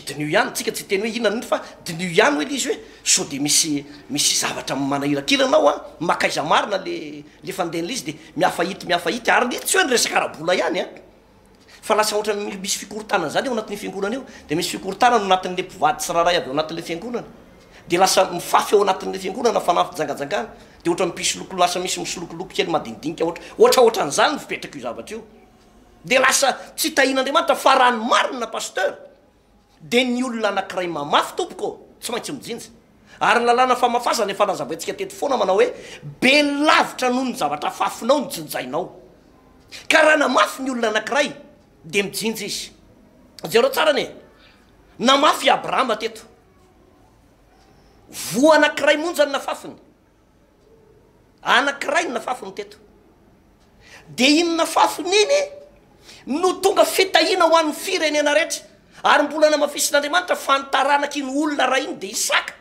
de dinio ihany tsika tsy teny hoe inona niny fa dinio ihany hoe lizy hoe so de misy zavatra manahirakiranao a makaiza marina le fandehan'izy de miafahity ary le tsy hoe nyresaka arabola ihany a fa lasa ohatra misy fikorontanana zany eo anatin'ny fiangonana eo de misy fikorontanana no anatin'le mpivady sy raharay avy eo anatin'le fiangonana de lasa mifafy eo anatin'le fiangonana fanafy jangajangana de ohatra mipisoloko lasa misy misolokoloko kely madinidinika ohatran'zany fipetraka io zavatra io de lasa tsy tahin'andriamanitra fa rany marina pasteur de ny olona anankiray mamafy tompoko tsy maintsy mijinja ary ny lalàna famafazana efa nazavaintsika teto foana manao hoe be lavitra noho ny zavatra fafinao ny jinjainao ka raha namafy ny olona anankiray de mijinja izy zereo tsara ne namafy abrahama teto voa anankiray monjany nafafiny anankiray ny nafafiny teto de iny nafafiny iny no tonga fitahina ho an'ny firenena rehetra ary mbola namafisin'andriamanitra fantaranaky iny olona raha iny de isaka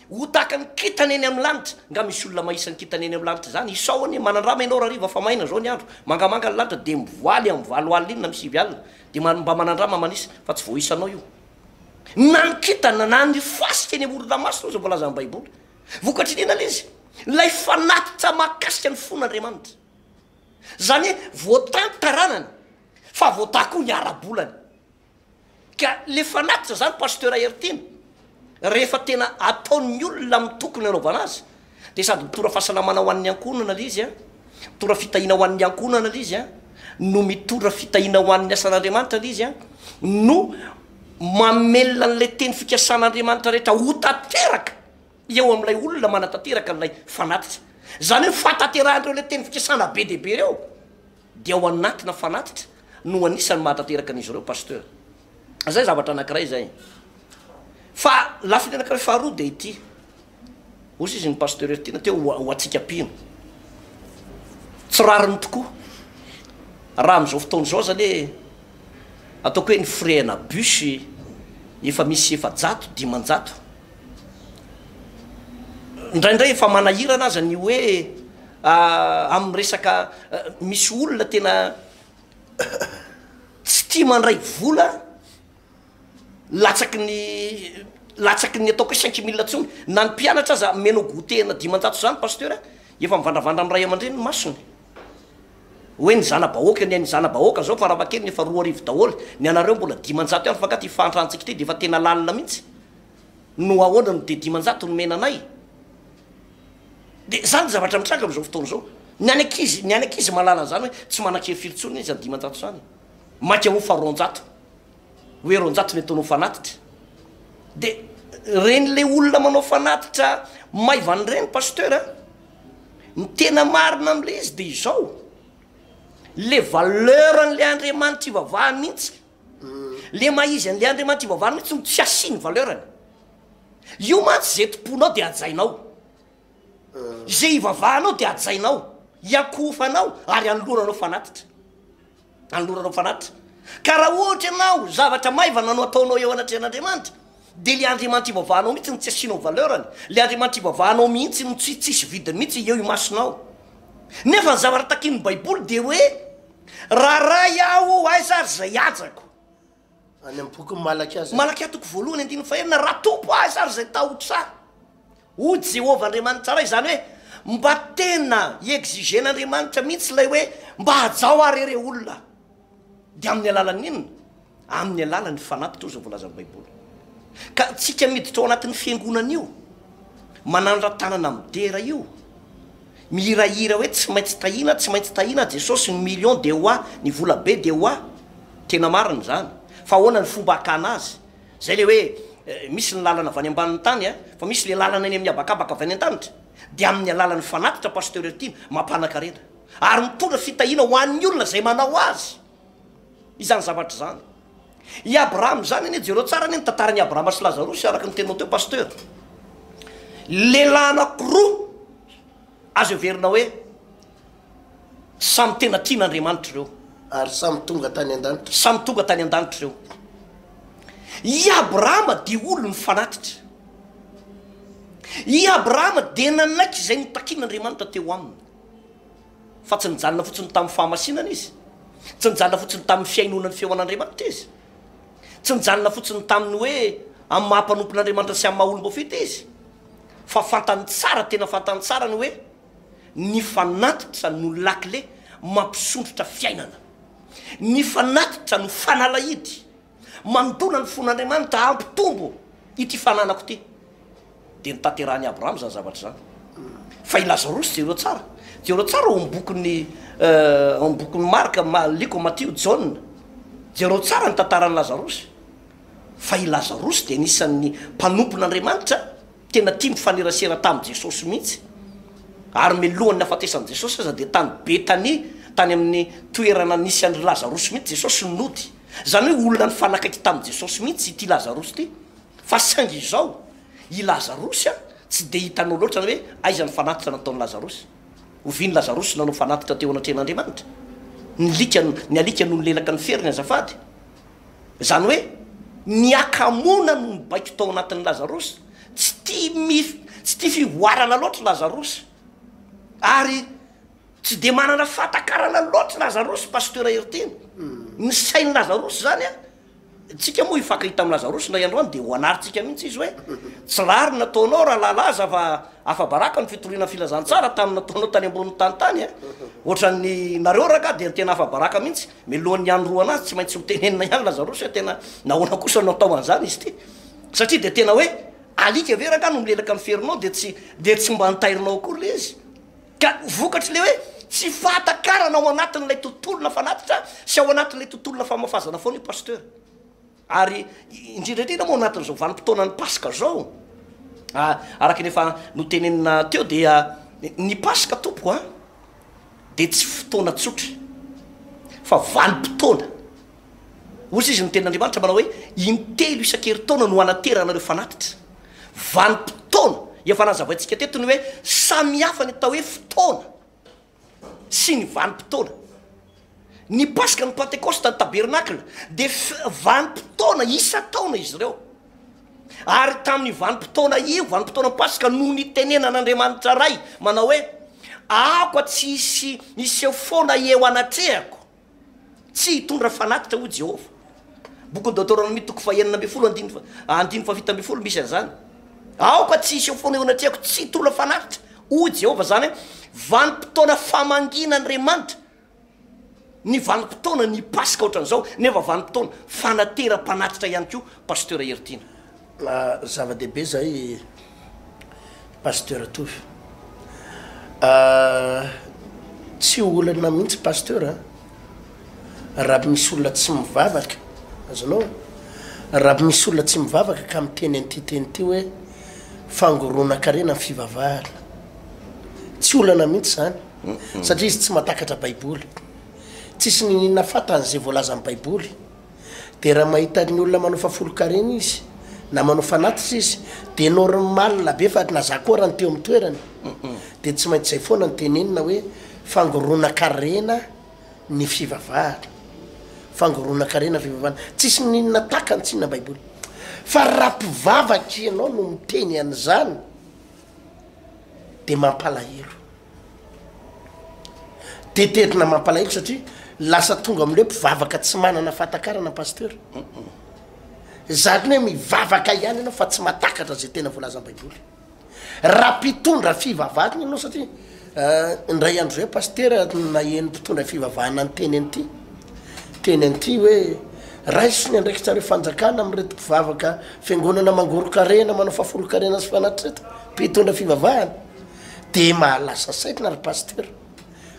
ho tahaka ny kitany eny amin'ny lanitra nga misy olona mahisa ny kitany eny amin'ny lanitra zany isaoany manandrama ianao raha riva fa maina zao ny andro mangamanga ny lanitra de mivoaly amin'ny valoalina iny na misivy alina de mba manandrama manisa fa tsy voisanao io nanikitana na ny fasika ny olona masina zao voalaza ny baiboly vokatriniana la izy lay fanatitra mahakasika ny fon'andriamanitra zany hoe voatantaranany fa voata koa ny ara-bolany ka le fanatitra zany pasteur hertina rehefa tena ataon'ny olona mitokony anaovana azy de sady mitora fahasalamana ho an'ny ankonana la izy a mitora fitahina ho an'ny ankonana la izy a no mitora fitahina ho an'ny asan'andriamanitra la izy a no mamelona n'lay teny fikasan'andriamanitra rehetra ho tanteraka eo am'ilay olona manatanteraka n'lay fanatitra zany hoe fataterahndreo le teny fikasana be dehibe reo de ao anatina fanatitra no anisany mahatanteraka an'izy ireo pasteur zay zavatra anankiray zay fa lafiny anankiray faharoa de ity osy izy ny pasteur tena teo ho atsika pino tsy rariny tokoa raha am'izao fotoana zao zany hoe ataoko hoe ny freina bus efa misy 700 indraindray efa manahirana aza ny hoe amin'ny resaka misy olona tena tsy tia mandray vola latsaky ny ataoko hoe 5 000 tsony na ny mpianatra aza menao gotena 500 zany pasteur efa mivandravandra am'ray aman-dreny ny masony hoe ny zana-bahoaka ny zana-bahoaka zao fa raha vakeny efa 2 arivo daholo ny anareo mbola 500 ihany fakat ifantrahantsika ty de efa tena lalina mihitsy no ahoana no de 500 no menanay de zany zavatra mitranga am'izao fotoana zao ny anakizy malala zany hoe tsy manan-kefirintsony izy 500 zany maika ho fa 200 hoe 200 ny ataonao fanatitra de reny le olona manao fanatitra maivan'ireny pasteur ny tena marina am'le izy de izao le valeur an'le andriamanitra ivavahany mihitsy le maizy an'le andriamanitra ivavahany mihitsy no tsy asiany valeurany io mantsy zay tomponao de ajainao zay ivavahanao de ajainao iakofanao ary anoloranao fanatitra anoloranao fanatitra ka raha ohatra ianao zavatra maivana no ataonao eo anatrehan'andriamanitra de le andriamanitra ivavahanao mihitsy no tsy asianao valeurany le andriamanitra ivavahanao mihitsy no tsitsisy vidiny mihitsy eo imasonao nefa ny zavatra takiny baiboly de hoe raharay aho aiza ary zay ajako any am boky malaky azy malaky atoko voalohany andiny faherina raha tompo aiza ary zay tahotra o Jehova andriamanitra ray zany hoe mba tena exigen'andriamanitra mihitsy lay hoe mba hajao ary ere olona de amin'ny alalan'ny inona amin'ny alalan'ny fanatitra o zao volazan'ny baiboly ka tsika miditra ao anatin'ny fiangonana io manandratanana midera io mihirahira hoe tsy maintsy tahina jesosy ny million de oa ny vola be de oa tena mariny zany fa ahoana ny fomba akana azy zay le hoe misy ny lalana avy any ambanin'ny tany a fa misy le lalana any amin'ny abakabaka avy any an-danitra de amin'ny alalan'ny fanatitra pasteur ertina mampanankarena ary mitondra fitahina ho an'ny olona zay manao azy izany zavatra zany i abraham zany ane jereo tsara ny tantarany abrahama sy lazarosy araka ny tenao teo pasteur lehilahy anankiroa azo everina hoe samy tena tian'andriamanitra ireo ary samy tonga tany an-danitra samy tonga tany an-danitra ireo i abrahama de olo ny fanatitra i abrahama de nanaiky zay nitakin'andriamanitra teo aminy fa tsy nijanona fotsiny tamin'ny fahamasinana izy tsy nijanona fotsiny tamin'ny fiainonany feo an'andriamanitra izy tsy nijanona fotsiny taminy hoe amin'ny mahampanompon'andriamanitra sy amin'ny maha-olombofita izy fa fantany tsara tena fantany tsara ny hoe ny fanatitra no lakile mampisondrotra fiainana ny fanatitra no fanalahidy mandona ny fon'andriamanitra ampitombo ity fananako ty de nitanterahany abraham zany zavatra zany fa i lazarosy jereo tsara ao ambokin'ny marka liko matio jaune jereo tsara ny tantarany lazarosy fa i lazarosy de nisan'ny mpanompon'andriamanitra tena tia mifanerasera tamin'i jesosy mihitsy ary melohany nafatesan'i jesosy aza de tany betany tany amin'ny toerana nisy an'y lazarosy mihitsy jesosy nynody zany hoe olona ny fanakaiky tamin'i jesosy mihitsy ity lazarosy ty fa sangy izao i lazarosy a tsy de hitanao loatra hoe aiza ny fanatitra nataon'ny lazarosy oviny lazarosy nanao fanatitra teo anatrehan'andriamanitra ny alika no nylelaka ny feriny azafady zany hoe ny akamona no mibaiko tao anatin'ny lazarosy tsy tia fivoarana loatra lazarosy ary tsy de manana fatakarana loatra lazarosy pasteur erteny ny sainy lazarosy zany a tsika moa ifankahita amin'ny lazarosy na iandroany de ho anaritsika mihitsy izy hoe tsy rary nataonao raha lalaza fa afa-baraka ny fitoriana filazantsara tamin'ny nataonao tany amboniny tanytany a ohatran'ny nareo raka de tena afa-baraka mihitsy milohan'ny andro anazy tsy maintsy mitenenina ihany lazarosy hoe tena nahoana kosa natao an'izany izy ty satria de tena hoe alika ve raka no milelaka ny ferinao de tsy mba nitairinao akory le izy ka vokatry le hoe tsy fatakarana ao anatin'lay tontolona fanatitra sy ao anatin'lay tontolona famafazana foana i pasteur ary indrindrandrindra moa anatin'izao vanim-potoana ny pasika zao araky nefa notenenina teo dia ny pasika tompoko a de tsy fotoana tsotra fa vanim-potoana ozy izy nytenin'andriamanitra manao hoe intelo isan-keritaona no anateranareo fanatitra vanim-potoana efa nazavaintsika tetony hoe samy hafa ny atao hoe fotoana sy ny vanim-potoana ny pasika ny pentecoste ny tabernakle de vanim-potoana isa taona izy ireo ary tamin'ny vanim-potoana io vanim-potoana pasika no ny tenenan'andriamanitra ray manao hoe ako tsy iseho foana eo anatrehako tsy hitondra fanatitra ho Jehova boky Deutéronome toko fahenina amby folo andiny fafito amby folo misy an'izany aoka tsy iseho foana eo anatrehako tsy hitondra fanatitra ho Jehova zany hoe vanim-potoana famangin'Andriamanitra ny vanim-potoana ny pasika ohatran'izao nefa vanim-potoana fanatera-panatitra ihany koa pasteur Hertina zava-dehibe zay pasteur Tovy tsy olana mihitsy pasteur raha misy olona tsy mivavaka azonao raha misy olona tsy mivavaka ka miteny an'ity teny ty hoe fangorona-karena ny fivavahana tsy olana mihitsy zany satria izy tsy matakatra baiboly tsisy ninina fatan'izay voalaza amin'ny baiboly de raha mahita ny olona manao fafolo-karena izy na manao fanatitra izy de normalina be fa nazakoa raha ny teo amin'ny toerany de tsy maintsy zay foana ny tenenina hoe fangorona-karena ny fivavahana fangorona-karena fivavahana tsisy ninina takany tsyna baiboly fa raha mpivavaky ianao no miteny an'izany de mampalahelo de tetina mampalahelo satria lasa tonga am'le mpivavaka tsy manana fatakarana pasteur zany hoe mivavaka ihany ianao fa tsy matakatra zay tena voalaza baiboly raha mpitondra fivavahana ianao satria indray andro zay pasteur naheny mpitondra fivavahana ny teny an'ity teny an'ity hoe raisy ny andraiky tsareo fanjakana am'reto mpivavaka fiangonana mangoro-karena manao fafolo-karena sy fanatitra reto mpitondra fivavahana de mahalasa saitra ry pasteur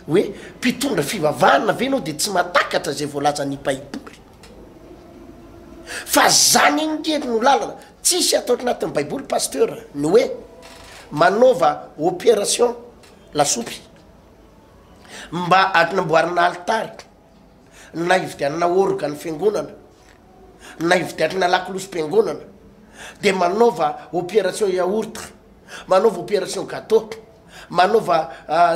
hoe mpitondra fivavahana ve anao de tsy matakatra zay voalaza ny baiboly fa zany ingely no lalana tsisy ataotry anatin'ny baiboly pasteur ny hoe manaova opération lasopy mba atinamboarina altary na ividianana orga ny fiangonana na ividianana lakolosy-piangonana de manaova opération yaourt manaova opération gâteau manaova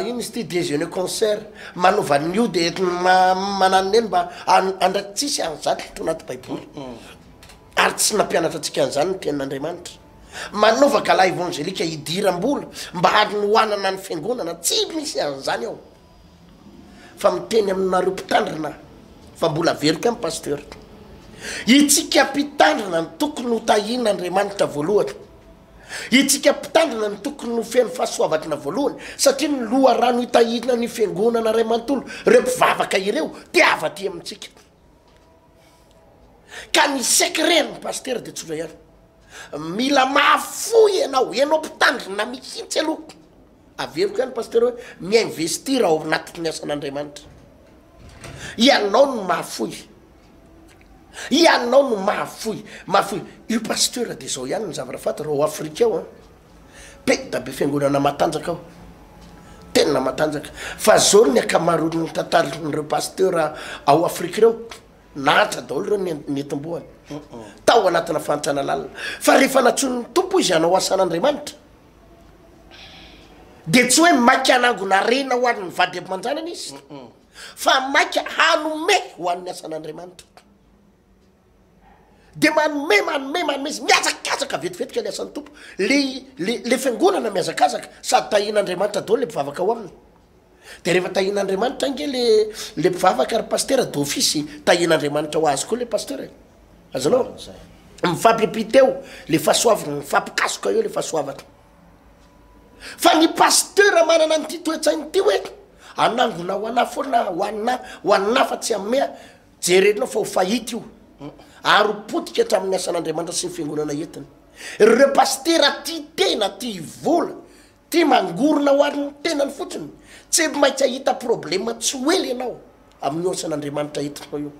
ino izy ty déjeuner concert manaova nio de mananony eny mba andraky tsisy an'zany to anaty baiboly ary tsy nampianatra atsika an'izany ny tenin'Andriamanitra manaova gala évangélika hidiram-bola mba ary ny hoanana ny fiangonana tsy misy an'izany ao fa miteny aminareo mpitandrina fa mbola verika amin'ny pasteur itsika mpitandrina ny tokony ho tahin'Andriamanitra voalohany itsika mpitandrina ny tokony ho feno fahasoavatrina voalohany satria ny loha rano hitahina ny fiangonana ray manontolo reo mpivavaka ireo te avaty amintsika ka ny secret pasteur de tsotra ihany mila mahafoy ianao mpitandrina mihitsy aloha averiko ihany pasteur hoe miinvestir ao anaty ny asan'Andriamanitra ianao no mahafoy ianao no mahafoy io pasteur de zao ihany ny zavatra fatara ao Afrika ao be da be fiangonana matanjaka ao tena matanjaka fa zao ny akamaroany tantarin'ireo pasteur ao Afrika reo nahatra daholo reo netim-boany tao anatina fantrana lalina fa rehefa natson'ny tompo izy anao asan'Andriamanitra de tsy hoe maiky anangona rena ho an'ny vady ampanjanana izy fa maiky hanome ho an'ny asan'Andriamanitra de manome izy miazakazaka vetivetika le asan'ny tompo le fiangonana miazakazaka sady tahin'Andriamanitra daholo le mpivavaka ao aminy de rehefa tahin'Andriamanitra inge le mpivavaka ary pasteur d'office tahin'Andriamanitra ho azy koa le pasteur azanao mifampipiteo le fahasoavana mifampikasoka eo le fahasoavana fa ny pasteur manana nyity toetsainy ty hoe anangona ho ana foana hoanina fa tsy amea jerenao fa ho fahity io ary potika hatramin'ny asan'Andriamanitra sy ny fiangonana entiny ireo pasteur ty tena ty vola ty mangorona ho an'ny tenany fotsiny tsy maintsy ahita problema tsy oely ianao amin'ny asan'Andriamanitra entinao io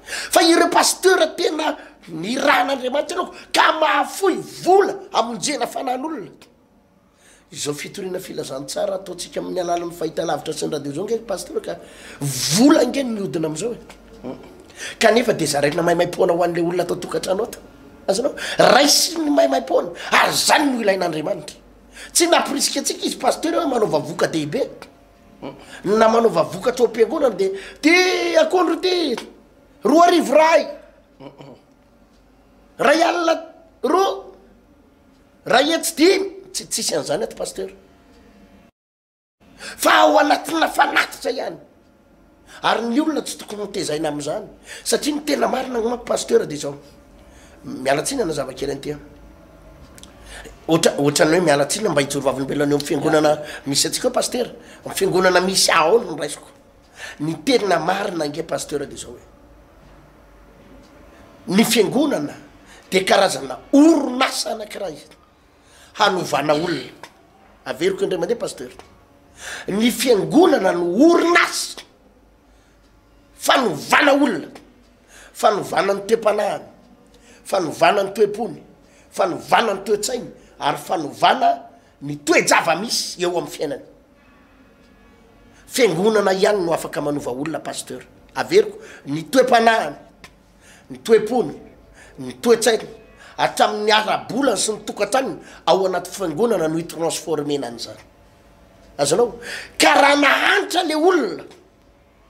fa ireo pasteur tena ny rahan'Andriamanitra ianao ka mahafoy vola amonjena fanan'olona izao fitoriana filazantsara ataontsika amin'ny alalan'ny fahita lavitra sy ny radio zao nge pasteur ka vola nge mihodina am'izao kanefa de zaraina maimaipoana ho an'le olona atao tokantrano ata azanao raisy ny maimaipoana ary zany no ilain'Andriamanitra tsy napirisika atsika izy pasteur hoe manao vavoka dehibe na manao vavoka atao am-piangonana de ty akondro ty 2 arivo ray ray alina ray etsy dimy tsisy an'izany aty pasteur fa ao anatina fanatitra ihany ary ny olona tsy tokony notezaina am'izany satria ny tena marina gnomako pasteur de zao mialatsiny ana zavakely anty ohatrany hoe mialatsiny mba hijorovavinymbelany eo am'fiangonana misy atsika hoe pasteur am'fiangonana misy ao no raisiko ny tena marina nge pasteur de zao hoe ny fiangonana de karazana oronasa anankiray hanovana olona averiko indray mandeha pasteur ny fiangonana no oronasa fanovana olona fanovana ny toe-panahany fanovana ny toe-pony fanovana ny toe-tsainy ary fanovana ny toe-java misy eo amin'ny fiainany fiangonana ihany no afaka manova olona pasteur averiko ny toe-panahany ny toe-pony ny toe-tsainy hatramin'ny arabolany sy ny tokantranony ao anaty fiangonana no hitransformena an'izany azanao ka raha nahanitra le olona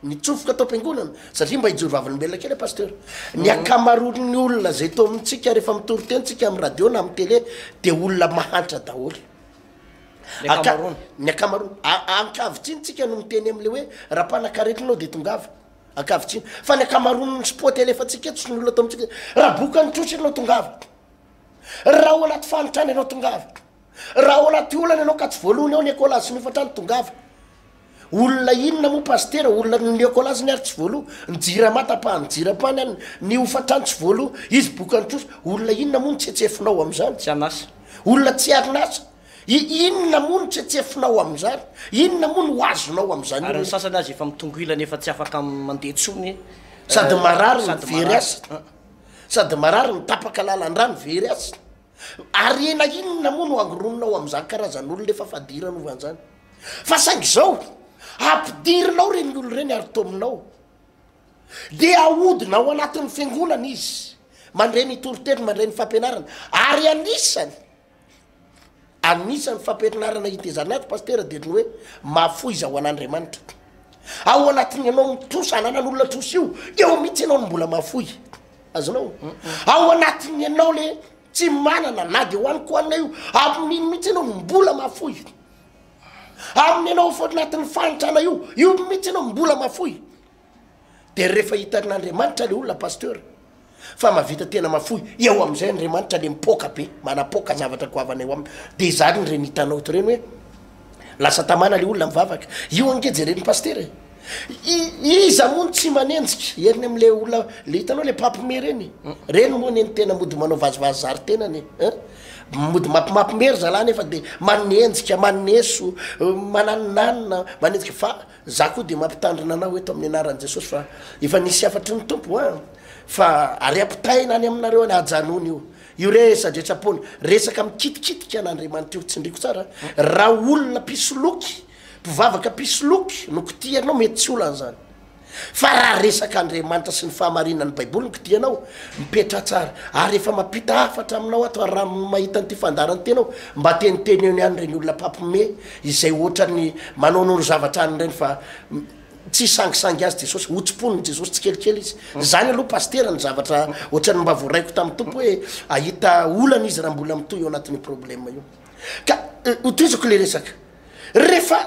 nitsofoka atao am-piangonana satria mba hijorovavolombelona kely pasteur ny akamaroan'ny olona zay to amintsika rehefa mitorytentsika amin'ny radio na amin'ny télé de olona mahantra daholy ny akamaroany ankavitsintsika no miteny am'le hoe raha mpanakaretinao de tongava ankavitsiny fa ny akamaroan'ny spot elefatsika eto sy ny olona ato amitsika raha boka nitrotry ianao tongava raha ao anaty fanotrany ianao tongava raha ao anaty olana ianao ka tsy voalohany ao ny ekolazy sy ny ofatrany tongava olona inona moa pasteur olona ny ekolazy ny ary tsy voaloha nijira matapany nijira-pany any ny ofatrany tsy voaloha izy boka nitrotry olona inona moa ny tsetsefinao am'izany tsy anasa olona tsy arinasa inona moa ny tsetsefinao am'izany inona moa ny hoazonao am'izany ary ny sasany azy efa mitongo ilany efa tsy afaka mandeha tsony sady marary ny very asa sady marary ny tapaka lalan-drano very asa ary ena inona moa no angorononao am'izany karazan'olona efa fadirana ovan'izany fa saingy zao ampidirinao reny olo reny ary tominao de ahodina ao anatin'ny fiangonana izy mandray ny toriteny mandray ny fampianarana ary anisan'ny fampianarana hitezany aty pasteur de ny hoe mafoiza ho an'Andriamanitra ao anatin'ny ianao mitrosa ananan'olona trosa io eo mihitsy ianao no mbola mafoy azonao ao anatin'ny ianao le tsy manana na de hoaniko hoanina io amin'iny mihitsy ianao mbola mafoy amin'ny ianao fo anatin'ny fanitrana io mihitsy ianao mbola mafoy de rehefa hitan'Andriamanitra le olona pasteur fa mavita tena mafoy eo am'izay Andriamanitra le mipoka be manapoka zavatra koavana eo aminy de zany reny hitanao to reny hoe lasa tamana le olona mivavaka io ange jereny pasteur iza moa tsy manenjika eriny am'le olona le hitanao le papime reny moa neny tena mody manao vazivazy zary tenany mody mampimery zalahy nefa de manenjika maneso mananonanina manenjika fa za koa de mampitandrina anao eto amin'ny anaran'i Jesosy fa efa nisy afatry ny tompo fa ary ampitaina any aminareo any ajanony io resadretrapony resaka mikitikitika an'Andriamanitra io tsindriko tsara raha olona pisoloky mpivavaka pisoloky no kitianao mety tsy olan'izany fa raha resaka Andriamanitra sy ny fahamarinany baiboly no kitianao mipetra tsara ary efa mampita hafatra aminao ato raha mahita nyity fandarany tenao mba teniteny eo any reny olona papime izay ohatrany manaonoro zavatra any reny fa tsy sangisangy azy Jesosy hotsimponiny Jesosy tsy kelikely izy zany aloha pasteur ny zavatra ohatrany mba voaraiko tamin'ny tompo hoe ahita olana izy raha mbola mitoy eo anatin'ny problème io ka hotoizako le resaka rehefa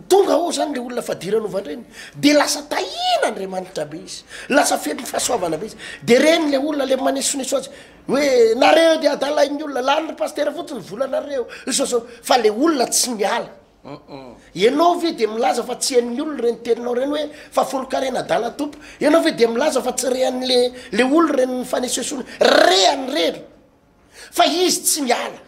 tonga ao zany le olona fadiranovanireny de lasa tahina andriamanitra be izy lasa fety fahasoavana be izy de reny le olona le manesoneso azy hoe nareo de adalainy olona lany pastera fotsiny volanareo isoso fa le olona tsy miala ianao ve de milaza fa tsy an'ny olona reny teninao reny hoe fa folo-karena adala tompo ianao ve de milaza fa tsy rean'le olo reny fanesoesony reany reny fa izy tsy miala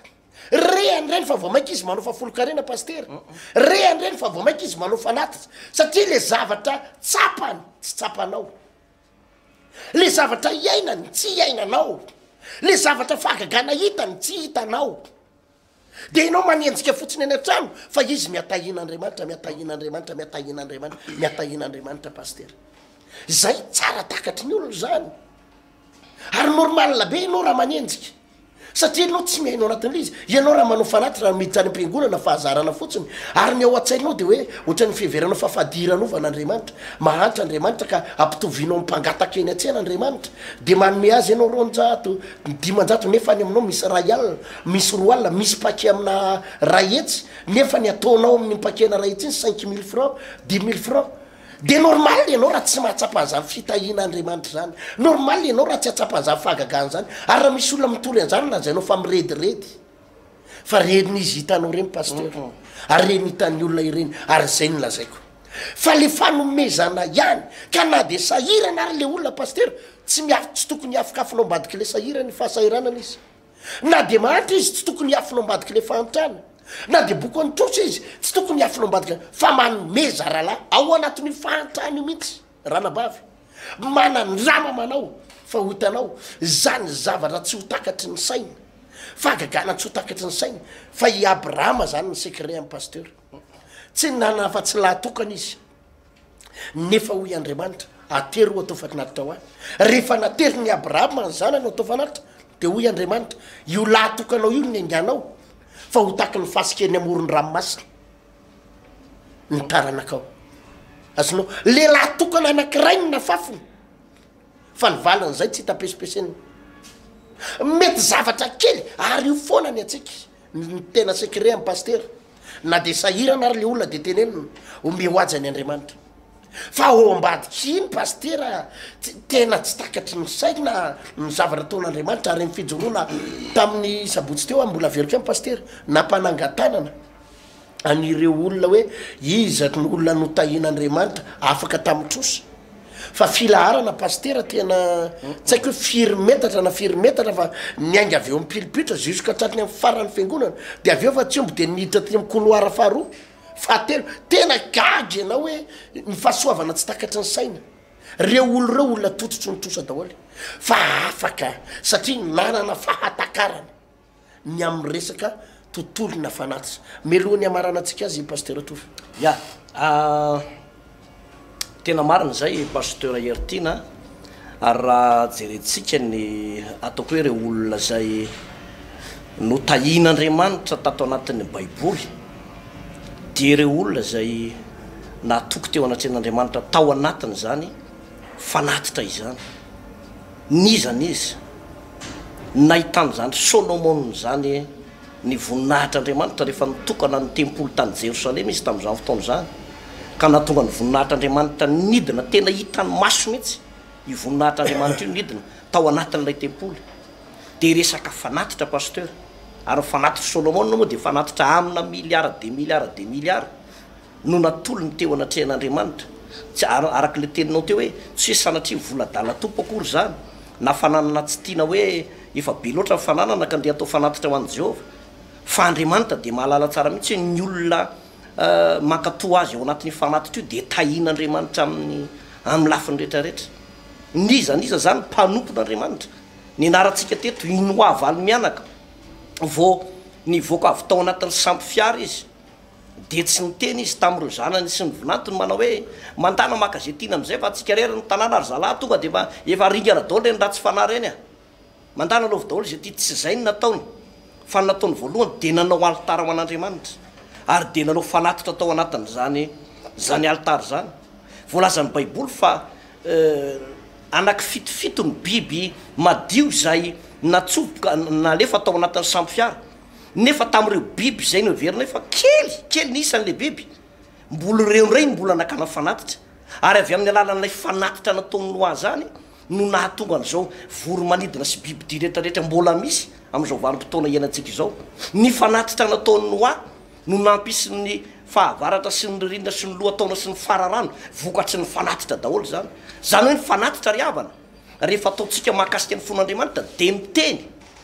reany reny fa vo mainka izy manao fa folo-karena pastera reany reny fa vo mainka izy manao fanatitra satria le zavatra tsapany tsy tsapanao le zavatra iainany tsy iainanao le zavatra fahagagana hitany tsy hitanao de ianao manenjika fotsiny any an-trano fa izy miatahin'andriamanitra miatahin'andriamanitra miatahin'andriamanitra miatahin'andriamanitra pastera zay tsara takatry ny olona zany ary normalna be ianao raha manenjika satria anao tsy mihainao anatin'le izy ianao raha manao fanatitra raha miditra any am-piangonana fahazarana fotsiny ary ny ao a-tsainao de hoe ohatran'ny fiheveranao fa fadiranovan'andriamanitra mahanitra andriamanitra ka ampitovinao mpangataka eny an-tsen'andriamanitra de manome azy ianao ronjato dimanjato nefa ny aminao misy ray alina misy roa alina misy pake amina ray etsy nefa ny ataonao amin'ny mpakena ray etsy iny 5 000 francs 10 000 francs de normal ianao raha tsy mahatsapan'zany fitahian'andriamanitra zany normal ianao raha tsy atsapan'zany fahagagana zany ary raha misy olona mitoly an'zany lazainao fa mirediredy fa reny izy hitanao reny pastera ary reny hitan'ny olona ireny ary zay ny lazaiko fa le fanomezana ihany ka na de sahirana ary le olona pastera tsy tokony hiafikafinao ambadiky le sahirany fahasahiranana izy na de mahantra izy tsy tokony hiafinao ambadiky le fahantrana na de boky any trotra izy tsy tokony hiafinao ambadika fa manomeza rahalahy ao anatin'ny fahantrany io mihitsy ranabavy manandrama manao fa ho hitanao zany zavatra tsy ho takatry ny saina fahagagana tsy ho takatry ny saina fa i abrahama zany ny secret amin'ny pasteur tsy nana fa tsy lahatokana izy nefa hoy andriamanitra atery ho atao fatinaritra ho ahy rehefa natery ny abrahama ny zanany ho atao fanaritra de hoy andriamanitra io lahatokanao io ny anganao fa ho taky ny fasikeny amorony ranomasina ny taranakao azonao le lahatokana anankirainy nafafiny fa ny valan'zay tsy hitapesipeseny mety zavatra kely ary io foana ny atsika ny tena secret amin'ny pastera na de sahirana ary le olona de tenenina ome hoajany andriamanitra fa ao ambadiky iny pastera tena tsy takatry ny saina ny zavatra taon'andriamanitra ary nyfijoroana tamin'ny sabotsy teo a mbola veriko amy pastera nampanangatanana anireo olona hoe izany olona notahin'andriamanitra afaka tamitrosa fa filaharana pastera tena tsy haiko hoe firy metatra na firy metatra fa niainga avy eo amipilipitra juska tratriny amy farany fiangonana de avy eo fa tsy ombo de niditra ty amy couloir faharoa fahatelo tena gagy ianao hoe ny fahasoavana tsy takatry ny saina reo olona tototry ny trosa daholy fa afaka satria nanana fahatakarana ny amin'ny resaka tontolona fanatitra melohany amarana antsika azy pasteur atofy ya tena marina zay pasteur hertina ary raha jerentsika ny ataoko hoe reo olona zay notahin'andriamanitra tato anatin'ny baiboly de reo olona zay natoky teo anatren'andriamanitra tao anatiny zany fanatitra izany nizany izy nahitany zany solomon zany ny voninahitr'andriamanitra rehefa nitokana ny tempolo tany jerosalema izy tam'izany fotoana zany ka natonga ny voninahitr'andriamanitra nidina tena hitany maso mihitsy i voninahitr'andriamanitra io nidina tao anatin'ilay tempoly de resaka fanatitra pasteur ary fanatitra solomon moa de fanatitra amina miliara de miliara de miliara no natolony teo anatrehan'andriamanitra tsy araky le teninao teo hoe tsy hoe sanatria voladala tompo akory zany na fananana tsy tiana hoe efa be loatra ny fananana ka ndeha atao fanatitra ho an' Jehova fa andriamanitra de mahalala tsara mihitsy hoe ny olona mankatoa azy ao anatin'ny fanatitra io de tahin'andriamanitra amin'ny lafiny rehetrarehetra nizaniza zany mpanompon'andriamanitra ny naratsika teto inoa valy mianaka vo nivoaka avy tao anatin'ny sampy fiara izy de tsy niteny izy tamin'ireo zanany sy ny vonantony manao hoe mandana makazetina am'izay fa atsika rery ny tanàna ary zalahy tonga de efa ringana daholo reny raha tsy fana reny a mandana aloha daholo zay ty tsy zay ny nataony fa nataony voalohany de nanao alitara ho an'andriamanitra ary de nanao fanatitra tao anatin' zany alitara zany voalazan'ny baiboly fa anaky fitofito ny biby madio zay natsoboka nalefa tao anatin'ny sampy fiara nefa tamin'ireo biby zay no verina fa kely ny isan'le biby mbola reondray mbola nakana fanatitra ary avy amin'ny alalan'ilay fanatitra nataony noa zany no nahatonga an'izao voromanidina sy bibidy rehetrarehetra mbola misy amin'izao vanim-potoana ianantsika izao ny fanatitra nataony noa no nampisy ny fahavaratra sy ny ririna sy ny lohataona sy ny fararano vokatsy ny fanatitra daholo zany hoe ny fanatitra ry havana rehefa ataontsika mahakasika ny fon'Andriamanitra de miteny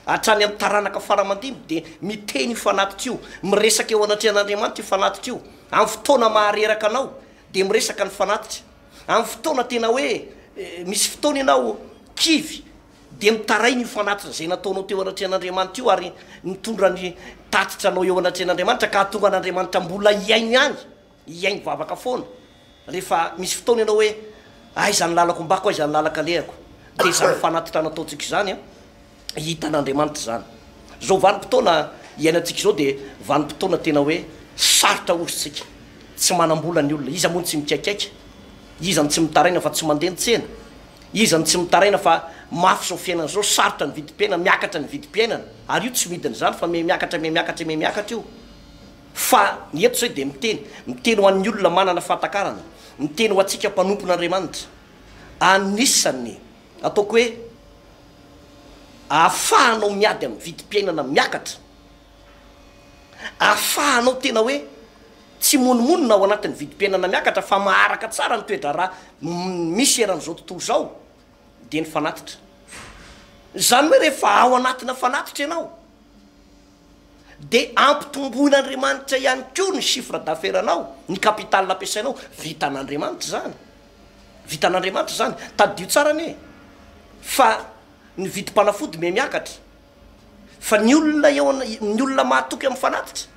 hatrany amin'ny taranaka faramandimy de miteny fanatitra io miresaka eo anatrehan'Andriamanitra io fanatitra io amin'ny fotoana mahareraka anao de miresaka ny fanatitra amin'ny fotoana tena hoe misy fotoana ianao kivy de mitarainy io fanatitra zay nataonao teo anatrehan'Andriamanitra io ary mitondra ny tatitra anao eo anatrehan'Andriamanitra ka hatonga an'Andriamanitra mbola iainy any iainy vavaka foana rehefa misy fotoana ianao hoe aizany lalako mbako aizany lalaka lehako de zany fanatitra nataontsika zany a hitan'Andriamanitra zany zao vanim-potoana iainantsika zao de vanim-potoana tena hoe sarotra ositsika tsy manambola ny olona iza moa tsy mikaikaika izany tsy mitaraina fa tsy mandeha ntsena izany tsy mitaraina fa mafy zao fiainana zao sarotra ny vidim-piainana miakatra ny vidim-piainana ary io tsy midiny zany fa miakatra io fa ny eto zay de miteny ho an'ny olona manana fahatakarana miteny ho atsika mpanompon'Andriamanitra anisany ataoko hoe ahafahanao miady amin'ny vidim-piainana miakatra ahafahanao tena hoe tsy monimonina ao anatin'ny vidim-piainana miakatra fa maharaka tsara ny toetra raha misy eran'izao tontolo zao de ny fanatitra zany hoe rehefa ao anatina fanatitra ianao de ampitomboin'Andriamanitra ihany koa ny chiffre d'affaires anao ny capital nampiasainao vitan'Andriamanitra zany tadio tsara ane fa ny vidim-panafody miakatra fa ny olona mahatoky amin'ny fanatitra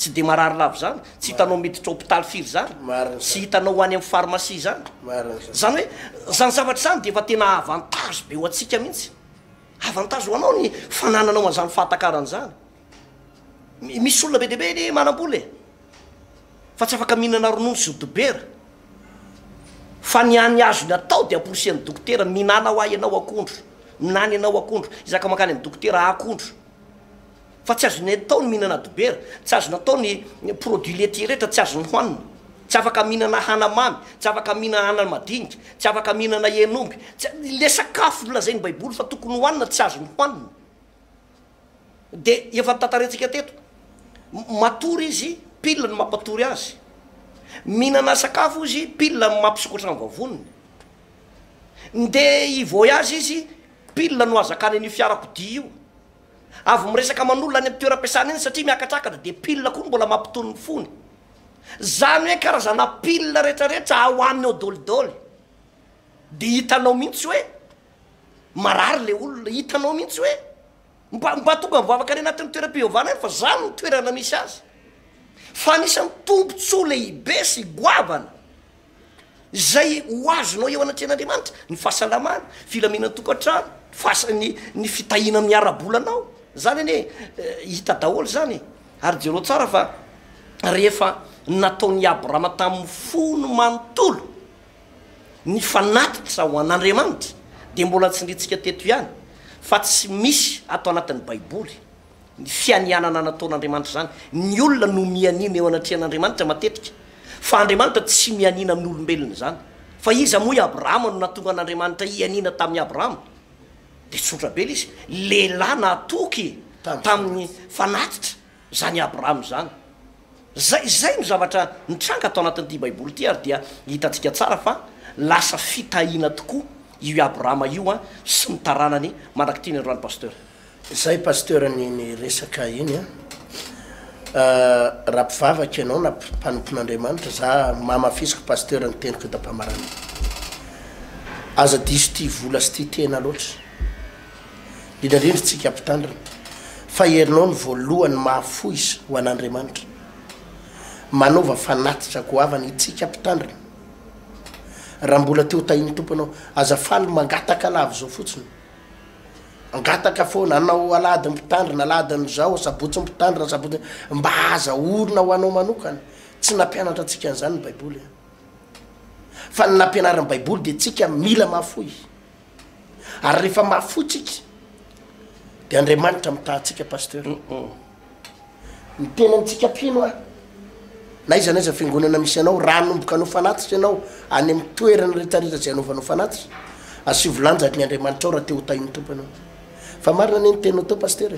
tsy de marary lavo zany tsy hitanao miditra hôpitaly firy zany sy hitanao ho any amin'ny pharmacie zany zany hoe zany zavatra zany de efa tena avantage be ho atsika mihitsy avantage ho anao ny fanananao an'izany fahatakarana zany misy olona be deabe ny manam-bola fa tsy afaka mihinana ronono sy dobera fa ny any azony atao de amporosen'ny dokotera minana ho ay ianao akondro minany ianao akondro izaka makany amin'ny dokotera akondro fa tsy azony atao ny mihinana dobera tsy azony atao ny produit laitier rehetra tsy azony hoanina tsy afaka mihinana hanamamy tsy afaka mihinana ana-madinika tsy afaka mihinana enomby le sakafo lazainy baiboly fa tokony hoanina tsy azony hoanina de efa tantarentsika teto matory izy pile ny mampatory azy mihinana sakafo izy pile ny mampisokatra ny vavoniny de i voyage izy pile no azakany ny fiarakodia io avy miresaka manolona any amin'ny toeram-piasana iny satria miakatrakatra de pile koa mbola mampitony ny fony zany hoe karazana pile rehetrarehetra ao aminy ao dolidoly de hitanao mihitsy hoe marary le olona hitanao mihitsy hoe mba tonga mivavaka any anatin'ny toeram-piovana iny fa zany ny toerana misy azy fa anisan'ny tombontsoa lehibe sy goavana zay ho azonao eo anatrehan'Andriamanitra ny fahasalamana filaminan'ny tokantrano ny fitahina miarabolanao zany ane hita daholo zany ary jereo tsara fa rehefa nataon'ny Abrahama tamin'ny fony manontolo ny fanatitra ho an'Andriamanitra de mbola tsy ndritsika teto ihany fa tsy misy atao anatin'ny baiboly ny fianianana nataon'Andriamanitra zany ny olona no mianina eo anatrehan'Andriamanitra matetika fa Andriamanitra tsy mianina amin'ny olombelona zany fa iza moa i Abrahama no natonga an'Andriamanitra ianina tamin'ny Abrahama de tsotra be izy lehilahy natoky tamin'ny fanatitra zany Abrahama zany zay no zavatra nitranga atao anatin'ity baiboly ty ary dia hitatsika tsara fa lasa fitahina tokoa io Abrahama io a sy mitaranany manakity ny androany pasteur zay pasteur ny resaka iny a raha mpivavaka ianao na mpanompon'Andriamanitra za mamafisiko pasteur ny teniko da-pamarana aza diso ty vola sy ty tena loatra indrindrindry tsika ampitandrina fa herinao ny voalohany mahafoizy ho an'Andriamanitra manova fanatitra goavany itsika ampitandrina raha mbola teo tahiny tomponao aza faly mangataka lavo zao fotsiny angataka foana anao alady mpitandrina aladiny zao sabotsy mpitandrina sabotsy mba aza orina ho anao manokana tsy nampianatra atsika an'izany ny baiboly fa ny nampianarany baiboly de tsika mila mahafoy ary rehefa mahafoy tsika de Andriamanitra mitahantsika pasteur ny tenantsika pino a na iza naiza fiangonana misy anao raha nomboka anao fanatitra ianao any amin'ny toerana rehetrarehetra zay anaovanao fanatitra asivolanjaky ny andriamanitra ao raha te ho tahin'ny tompo anao fa marina ny tenao teo paster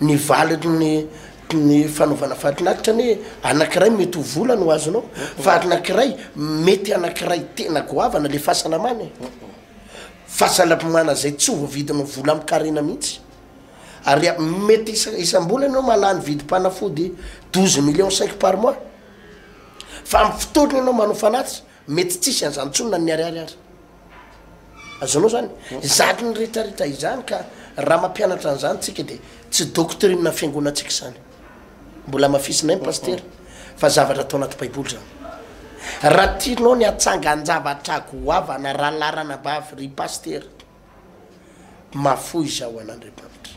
ny valiny ny fanaovana fahatinatitra ny hoe anankiray mety ho vola no azonao fa anankiray mety anankiray tena goavana le fahasalamany fahasalamana zay tsy ho voavidinao vola am'karena mihitsy ary mety isam-bola ianao malany vidim-panafody 12 millions 5 par mois fa amin'ny fotoana ianao manao fanatitra mety tsisy an'izany ny ariary azonao zany zaky ny rehetrarehetra izany ka raha mampianatra an'izany tsika de tsy doctrine na fiangonatsika zany mbola mafisina ny paster fa zavatra atao anaty baiboly zany raha tianao ny atsanga an-javatra goavana raha larana bavy ry paster mafoy zao an'andriamanitra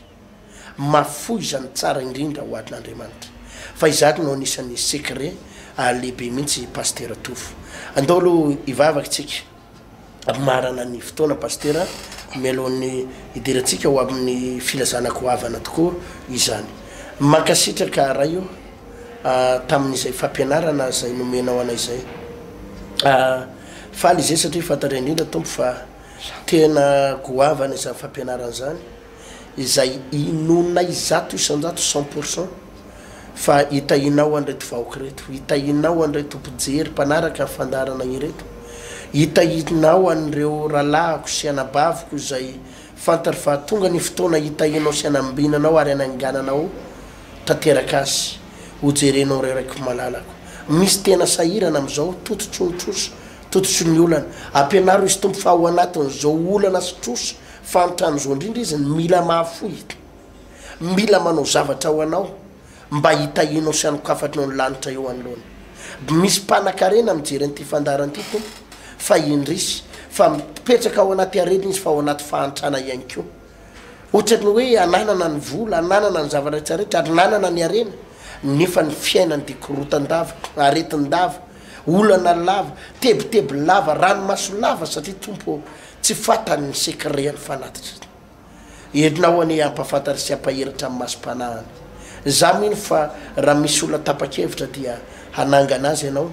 mafoy zany tsara indrindra ho atin'andriamanitra fa izany no anisan'ny secret lehibe mihitsy paster tofo andao aloha ivavaky tsika marana ny fotoana paster mialohan'ny idiratsika ho amin'ny filazana goavana tokoa izany makasitraka raha io tamin'izay fampianarana zay nomenao anay zay faly izay satria fantatra indrindra tompo fa tena goavana izany fampianarana zany izay inonay zato isanjato 100% fa hitahinao an'ireto vahoaka reto hitahinao an'ireo tompojery mpanaraka fandarana ireto hitahinao an'ireo rahalahiko sy anabaviko zay fantary fa tonga ny fotoana hitahinao sy anambinanao ary anangananao tanteraka azy hojerenao reo raiky malalako misy tena sahirana am'izao tototro ny trosa tototro ny olana ampianaro izy tompo fa ho anatin'izao olana sy trosa fanotran'izao indrindra izy mila mahafoy mila manao zavatra ho anao mba hitahinao sy anokafatrinao ny lanitra eo anoloana misy mpanan-karena mijery an'ity fandaran'ity tompo fa indrisy fa mipetraka ao anaty areny izy fa ao anaty fahantrana ihany koa ohatrany hoe ananana ny vola ananana ny zavatra rehetrarehetra ary nanana ny arena nefa ny fiainany de korotan-dava aretin-dava olana lava tebiteby lava ranomaso lava satria tompo tsy fantany ny secret ny fanatitra erinao any ampafantary sy ampaheritra amin'ny masom-panahany za mino fa raha misy olona tapa-kevitra dia hanangana azy ianao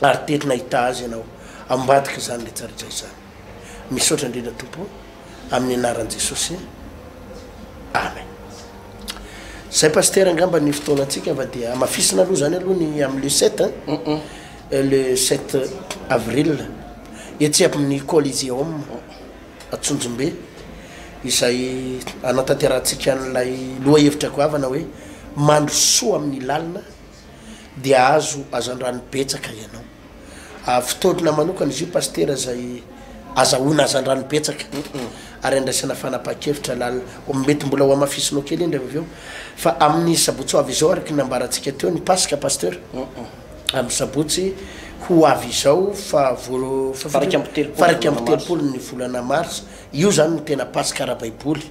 ary tetina hita azy ianao ambadika zany rehetrarehetra izany misaotra indrindra tompo amin'ny anaran'i Jesosy amen zay paster angamba ny fotoanatsika fa dia mafisina aloha zany aloha ny amin'ny le 7 le 7 avril etsy amin'ny Coliseum Atsonjombe izay anatanterantsika n'ilay loha hevitra goavana hoe mandro soa amin'ny lalina dia azo azandrano betsaka ianao fotoana manokana izy io paster zay azahoana azandrano betsaka ary andraisana fanapaha-kevitra lalina mety mbola ho amafisinao kely indray avy eo fa amin'ny sabotsy ho avy izao araky nambarantsika teo ny paska paster amin'ny sabotsy ho avy izao fa faraky amby telopolo ny volana mars io zany no tena paska raha baiboly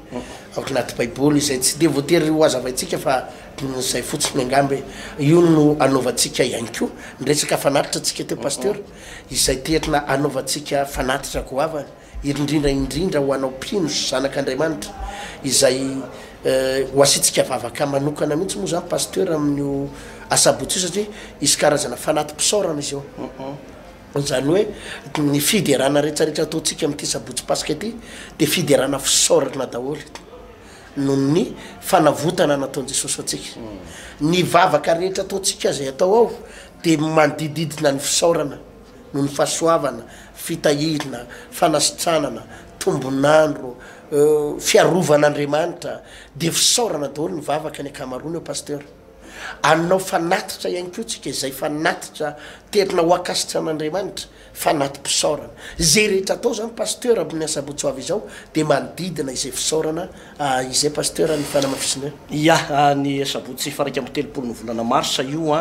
aotranaty baiboly izay tsy de voatery ho azavaitsika fa zay fotsiny angambe io no anaovantsika ihany koa nresaka fanatitra atsika teo paster izay teatrina anaovantsika fanatitra goavana indrindra ho anao mpino zanak'Andriamanitra izay ho asitsika vavaka manokana mihitsy moa zany paster amin'io asabotsy io satria isy karazana fanatim-pisaorana izy eo zany hoe ny fiderana rehetrarehetra ataotsika amin'ity sabotsy paska ity de fiderana fisaorana daholy noho ny fanavotana nataon'i Jesosy atsika ny vavaka rehetra ataotsika zay atao ao de mandididina ny fisaorana noho ny fahasoavana fitahirana fanasitranana tombonandro fiarovan'Andriamanitra de fisaorana daholo ny vavaka ny akamarony eo paster anao fanatitra ihany koa tsika izay fanatitra terina ho akasitra an'Andriamanitra fanatim-pisaorana zay rehetra atao zany paster amin'ny asabotsy ho avy izao de manodidina izay fisaorana izay paster ny fanamafisina ya ny asabotsy faraky amby telopolo ny volana marsa io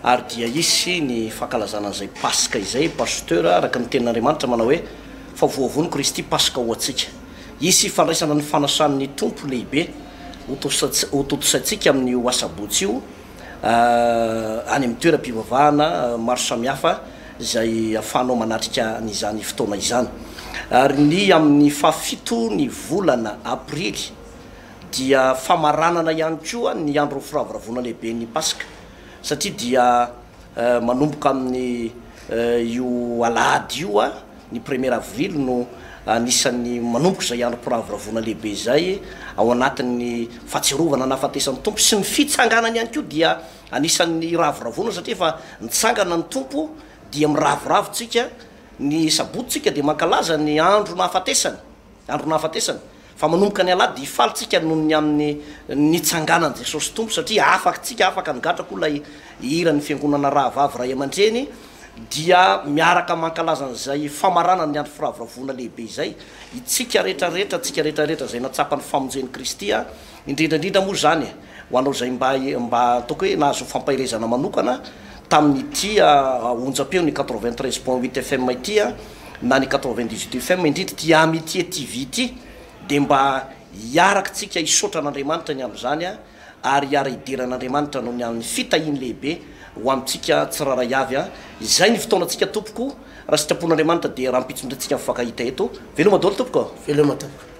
ary dia isy ny fankalazana an'izay paska izay paster araka ny tenin'Andriamanitra manao hoe fa voavony Kristy paska ho atsika isy fandraisana ny fanasan'ny tompo lehibe hototosatsika amin'io asabotsy io any amin'ny toeram-pivavahana maro samihafa zay ahafahanao manatrika nyzany fotoana izany ary ny amin'ny fafito ny volana aprily dia famaranana ihany koa ny andro firavoravona lehibe ny paska satria dia manomboka amin'ny io alady io a ny 1er avril no anisan'ny manomboka zay andro mpiravoravoana lehibe zay ao anatin'ny fahatsiarovana nafatesan'ny tompo sy ny fitsanganany ihany ko dia anisan'ny ravoravona satria fa nitsangana ny tompo dia miravoravontsika ny sabotsika dia mankalaza ny andro nahafatesany fa manomboka ny alady ifalitsika nohony amin'ny nitsanganany jesosy tompo satria afakytsika afaka nigatrako lay iran'ny fiangonana rahavavy ray aman-dreny dia miaraka mankalazan'zay famaranany ny andro firavoravona lehibe zay itsika rehetrarehetra tsika rehetrarehetra zay natsapany famonjeny kristia indrindrandrindra moa zany ho anao zay mba ataoko hoe nahazo fampahirezana manokana tamin'nyty onjapeo ny 93.8 FM itya na ny 98 FM indrindra ty amity TV ty de mba hiaraky tsika isotran'Andriamanitra ny andro zany ary hiara idiran'Andriamanitra no ny amin'ny fitahiny lehibe ho amitsika tsiraray avy izay ny fotoanatsika tompoko raha sitrapon'Andriamanitra dia raha mpitsondrantsika mifankahita eto veloma daholo tompoko veloma tompoko